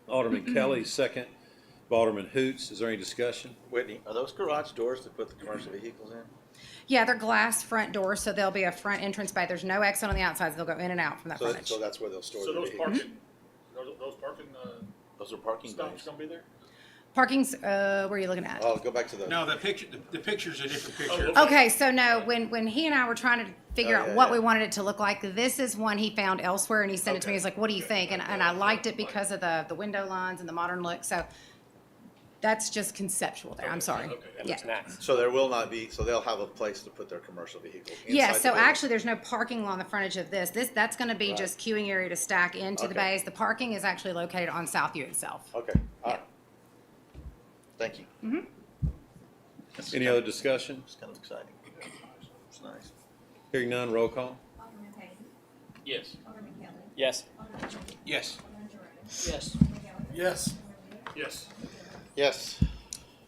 Speaker 1: Alderman Kelly, second by Alderman Hoots. Is there any discussion?
Speaker 9: Whitney, are those garage doors to put the commercial vehicles in?
Speaker 8: Yeah, they're glass front doors, so there'll be a front entrance bay. There's no exit on the outside, so they'll go in and out from that
Speaker 9: So,
Speaker 8: frontage.
Speaker 9: so that's where they'll store
Speaker 23: So
Speaker 9: the
Speaker 23: those
Speaker 9: vehicles.
Speaker 23: parking, those parking,
Speaker 9: Those are parking
Speaker 23: stops
Speaker 9: bays.
Speaker 23: gonna be there?
Speaker 8: Parking's, where are you looking at?
Speaker 9: Oh, go back to the.
Speaker 23: No, the picture's a different picture.
Speaker 8: Okay, so no, when he and I were trying to figure out what we wanted it to look like, this is one he found elsewhere, and he sent it to me. He's like, "What do you think?" And I liked it because of the window lines and the modern look. So that's just conceptual there. I'm sorry. Yeah.
Speaker 9: So there will not be. So they'll have a place to put their commercial vehicles.
Speaker 8: Yeah,
Speaker 9: inside the
Speaker 8: so
Speaker 9: building.
Speaker 8: actually, there's no parking on the frontage of this. That's going to be just queuing area to stack into the
Speaker 9: Okay.
Speaker 8: bays. The parking is actually located on Southview itself.
Speaker 9: Okay. All right. Thank you.
Speaker 8: Mm-hmm.
Speaker 1: Any other discussion?
Speaker 9: It's kind of exciting. It's nice.
Speaker 1: Hearing none, roll call.
Speaker 3: Alderman Payne.
Speaker 5: Yes.
Speaker 3: Alderman Kelly.
Speaker 4: Yes.
Speaker 3: Alderman Jones.
Speaker 9: Yes.
Speaker 3: Alderman Jerome.
Speaker 5: Yes.
Speaker 3: Alderman Gallagher.
Speaker 2: Yes.
Speaker 23: Yes.
Speaker 9: Yes.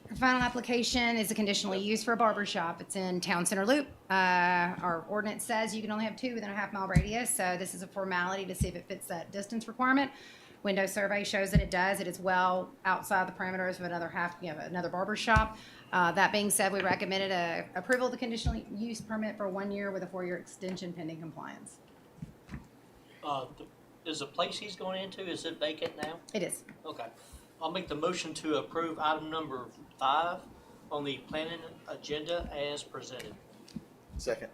Speaker 8: The final application is a conditional use for a barber shop. It's in Town Center Loop. Our ordinance says you can only have two within a half-mile radius, so this is a formality to see if it fits that distance requirement. Window survey shows that it does. It is well outside the parameters of another barber shop. That being said, we recommended approval of the conditional use permit for 1 year with a 4-year extension pending compliance.
Speaker 5: Is the place he's going into, is it vacant now?
Speaker 8: It is.
Speaker 5: Okay. I'll make the motion to approve item number 5 on the planning agenda as presented.
Speaker 9: Second.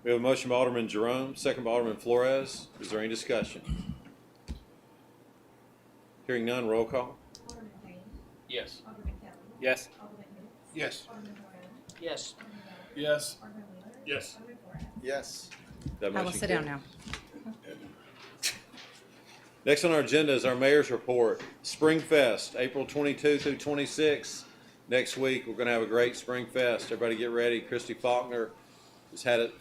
Speaker 1: We have a motion by Alderman Jerome, second by Alderman Flores. Is there any discussion? Hearing none, roll call.
Speaker 3: Alderman Payne.
Speaker 5: Yes.
Speaker 3: Alderman Kelly.
Speaker 4: Yes.
Speaker 3: Alderman Hoots.
Speaker 9: Yes.
Speaker 3: Alderman Jerome.
Speaker 5: Yes.
Speaker 3: Alderman Gallagher.
Speaker 2: Yes.
Speaker 3: Alderman Wheeler.
Speaker 23: Yes.
Speaker 3: Alderman Flores.
Speaker 9: Yes.
Speaker 1: That
Speaker 8: I will
Speaker 1: motion
Speaker 8: sit down
Speaker 1: carries.
Speaker 8: now.
Speaker 1: Next on our agenda is our mayor's report. Spring Fest, April 22 through 26. Next week, we're going to have a great Spring Fest. Everybody get ready. Christy Faulkner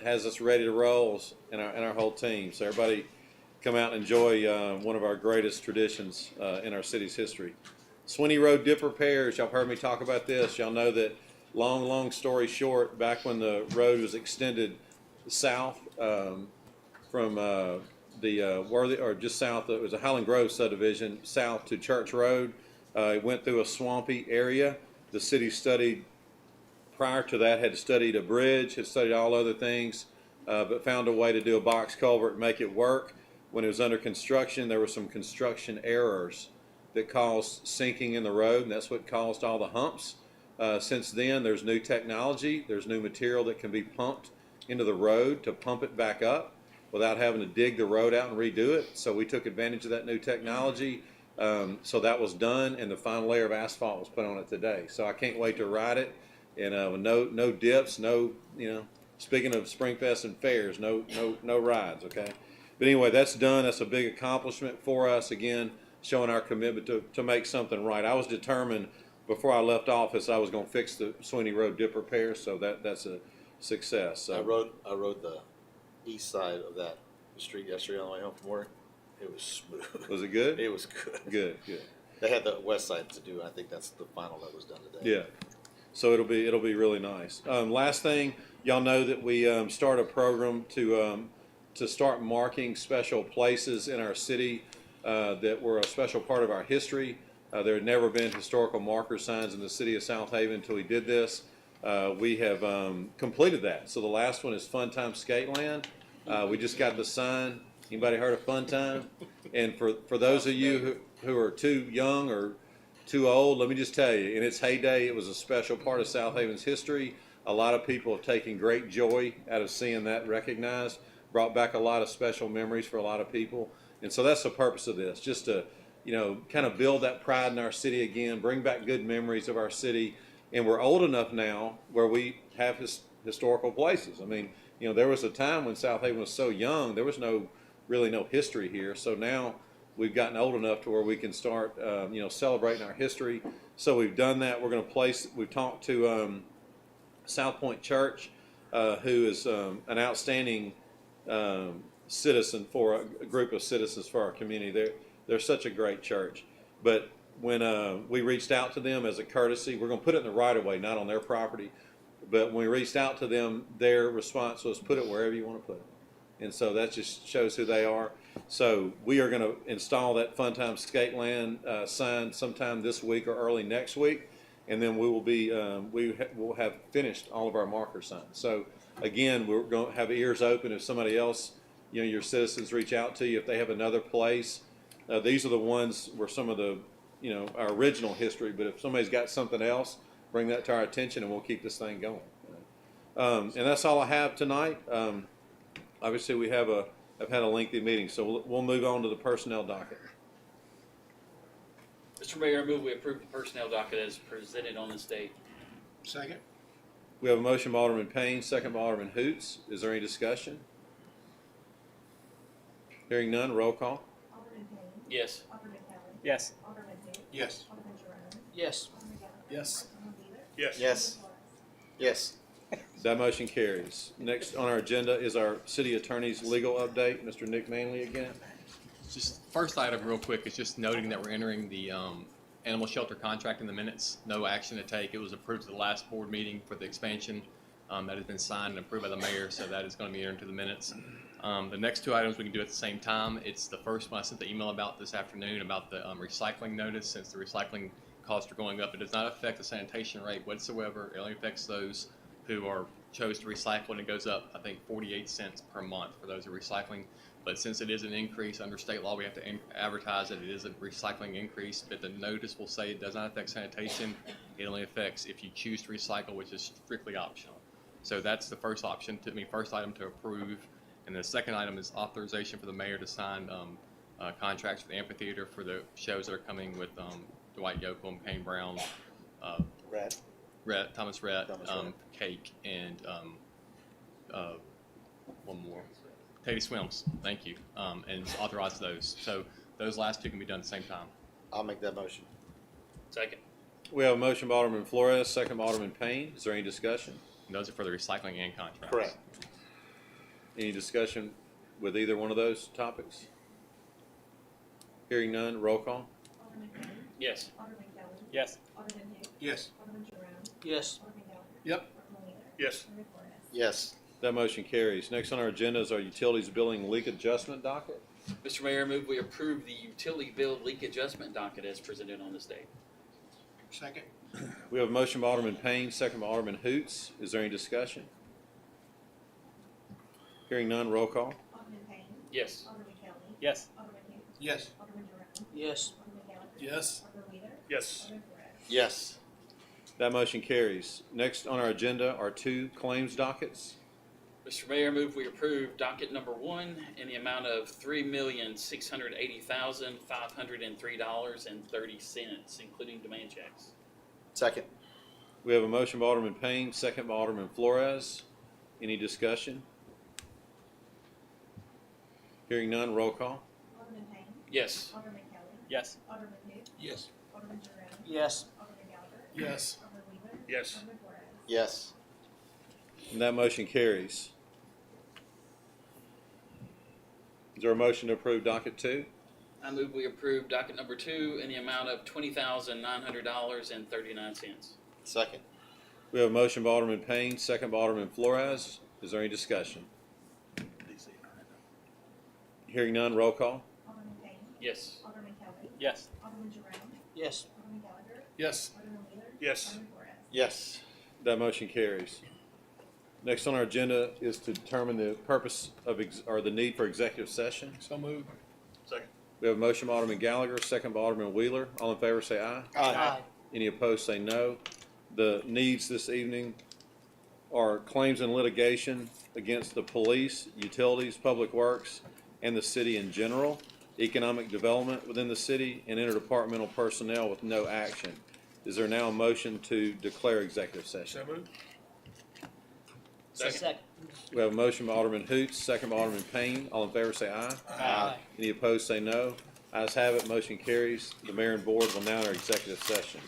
Speaker 1: has us ready to roll, and our whole team. So everybody come out and enjoy one of our greatest traditions in our city's history. Swinney Road dip repairs. Y'all heard me talk about this. Y'all know that, long story short, back when the road was extended south from just south, it was a Highland Grove subdivision, south to Church Road. It went through a swampy area. The city studied, prior to that, had studied a bridge, had studied all other things, but found a way to do a box culvert and make it work. When it was under construction, there were some construction errors that caused sinking in the road, and that's what caused all the humps. Since then, there's new technology. There's new material that can be pumped into the road to pump it back up without having to dig the road out and redo it. So we took advantage of that new technology. So that was done, and the final layer of asphalt was put on it today. So I can't wait to ride it. And no dips, speaking of Springfest and fairs, no rides, okay? But anyway, that's done. That's a big accomplishment for us. Again, showing our commitment to make something right. I was determined before I left office I was going to fix the Swinney Road dip repair, so that's a success. So.
Speaker 9: I rode the east side of that street yesterday on the way home from work. It was smooth.
Speaker 1: Was it good?
Speaker 9: It was good.
Speaker 1: Good.
Speaker 9: They had the west side to do. I think that's the final that was done today.
Speaker 1: Yeah. So it'll be really nice. Last thing, y'all know that we start a program to start marking special places in our city that were a special part of our history. There had never been historical marker signs in the city of Southaven until we did this. We have completed that. So the last one is Fun Time Skateland. We just got the sign. Anybody heard of Fun Time? And for those of you who are too young or too old, let me just tell you, in its heyday, it was a special part of Southaven's history. A lot of people have taken great joy out of seeing that recognized, brought back a lot of special memories for a lot of people. And so that's the purpose of this, just to, kind of build that pride in our city again, bring back good memories of our city. And we're old enough now where we have historical places. I mean, there was a time when Southaven was so young, there was really no history here. So now we've gotten old enough to where we can start, celebrating our history. So we've done that. We've talked to South Point Church, who is an outstanding citizen for a group of citizens for our community. They're such a great church. But when we reached out to them as a courtesy, we're going to put it in the right of way, not on their property. But when we reached out to them, their response was, put it wherever you want to put it. And so that just shows who they are. So we are going to install that Fun Time Skateland sign sometime this week or early next week. And then we will have finished all of our marker signs. So again, we're going to have ears open if somebody else, your citizens reach out to you if they have another place. These are the ones where some of the, our original history, but if somebody's got something else, bring that to our attention and we'll keep this thing going. And that's all I have tonight. Obviously, I've had a lengthy meeting, so we'll move on to the personnel docket.
Speaker 10: Mr. Mayor, I move we approve the personnel docket as presented on this date.
Speaker 21: Second.
Speaker 1: We have a motion by Alderman Payne, second by Alderman Hoots. Is there any discussion? Hearing none, roll call.
Speaker 3: Alderman Payne.
Speaker 10: Yes.
Speaker 3: Alderman Kelly.
Speaker 4: Yes.
Speaker 3: Alderman Hoots.
Speaker 21: Yes.
Speaker 3: Alderman Jerome.
Speaker 5: Yes.
Speaker 3: Alderman Gallagher.
Speaker 2: Yes.
Speaker 23: Yes.
Speaker 9: Yes. Yes.
Speaker 1: That motion carries. Next on our agenda is our city attorney's legal update. Mr. Nick Manley again.
Speaker 11: Just first item real quick is just noting that we're entering the animal shelter contract in the minutes. No action to take. It was approved at the last board meeting for the expansion. That has been signed and approved by the mayor, so that is going to be entered into the minutes. The next two items we can do at the same time. It's the first one I sent the email about this afternoon about the recycling notice. Since the recycling costs are going up, it does not affect the sanitation rate whatsoever. It only affects those who are chose to recycle, and it goes up, I think, 48 cents per month for those who are recycling. But since it is an increase under state law, we have to advertise that it is a recycling increase. But the notice will say it does not affect sanitation. It only affects if you choose to recycle, which is strictly optional. So that's the first option, first item to approve. And the second item is authorization for the mayor to sign contracts for the amphitheater for the shows that are coming with Dwight Yoakam, Kane Brown, Thomas Rhett, Cake, and one more. Teddy Swims, thank you, and authorize those. So those last two can be done at the same time.
Speaker 9: I'll make that motion.
Speaker 10: Second.
Speaker 1: We have a motion by Alderman Flores, second by Alderman Payne. Is there any discussion?
Speaker 11: And those are for the recycling and contracts.
Speaker 9: Correct.
Speaker 1: Any discussion with either one of those topics? Hearing none, roll call.
Speaker 3: Alderman Payne.
Speaker 10: Yes.
Speaker 3: Alderman Kelly.
Speaker 4: Yes.
Speaker 3: Alderman Hicks.
Speaker 23: Yes.
Speaker 3: Alderman Jerome.
Speaker 5: Yes.
Speaker 3: Alderman Gallagher.
Speaker 23: Yep.
Speaker 3: Alderman Wheeler.
Speaker 23: Yes.
Speaker 3: Alderman Flores.
Speaker 9: Yes.
Speaker 1: That motion carries. Next on our agenda is our utilities billing leak adjustment docket.
Speaker 10: Mr. Mayor, I move we approve the utility bill leak adjustment docket as presented on this date.
Speaker 23: Second.
Speaker 1: We have a motion by Alderman Payne, second by Alderman Hoots. Is there any discussion? Hearing none, roll call.
Speaker 3: Alderman Payne.
Speaker 10: Yes.
Speaker 3: Alderman Kelly.
Speaker 4: Yes.
Speaker 3: Alderman Hicks.
Speaker 23: Yes.
Speaker 3: Alderman Jerome.
Speaker 5: Yes.
Speaker 3: Alderman Gallagher.
Speaker 2: Yes.
Speaker 3: Alderman Wheeler.
Speaker 23: Yes.
Speaker 3: Alderman Flores.
Speaker 9: Yes.
Speaker 1: That motion carries. Next on our agenda are two claims dockets.
Speaker 10: Mr. Mayor, I move we approve docket number 1 in the amount of $3,680,503.30, including demand checks.
Speaker 9: Second.
Speaker 1: We have a motion by Alderman Payne, second by Alderman Flores. Any discussion? Hearing none, roll call.
Speaker 3: Alderman Payne.
Speaker 10: Yes.
Speaker 3: Alderman Kelly.
Speaker 4: Yes.
Speaker 3: Alderman Hicks.
Speaker 23: Yes.
Speaker 3: Alderman Jerome.
Speaker 5: Yes.
Speaker 3: Alderman Gallagher.
Speaker 2: Yes.
Speaker 3: Alderman Wheeler.
Speaker 23: Yes.
Speaker 3: Alderman Flores.
Speaker 9: Yes.
Speaker 1: And that motion carries. Is there a motion to approve docket 2?
Speaker 10: I move we approve docket number 2 in the amount of $20,900.39.
Speaker 9: Second.
Speaker 1: We have a motion by Alderman Payne, second by Alderman Flores. Is there any discussion? Hearing none, roll call.
Speaker 3: Alderman Payne.
Speaker 10: Yes.
Speaker 3: Alderman Kelly.
Speaker 4: Yes.
Speaker 3: Alderman Jerome.
Speaker 5: Yes.
Speaker 3: Alderman Gallagher.
Speaker 2: Yes.
Speaker 3: Alderman Wheeler.
Speaker 23: Yes.
Speaker 3: Alderman Flores.
Speaker 9: Yes.
Speaker 1: That motion carries. Next on our agenda is to determine the purpose of or the need for executive session.
Speaker 2: So moved.
Speaker 23: Second.
Speaker 1: We have a motion by Alderman Gallagher, second by Alderman Wheeler. All in favor say aye.
Speaker 5: Aye.
Speaker 1: Any opposed say no. The needs this evening are claims and litigation against the police, utilities, public works, and the city in general, economic development within the city, and interdepartmental personnel with no action. Is there now a motion to declare executive session?
Speaker 23: So moved.
Speaker 5: Second.
Speaker 1: We have a motion by Alderman Hoots, second by Alderman Payne. All in favor say aye.
Speaker 5: Aye.
Speaker 1: Any opposed say no. Ayes have it, motion carries. The mayor and board will now enter executive session.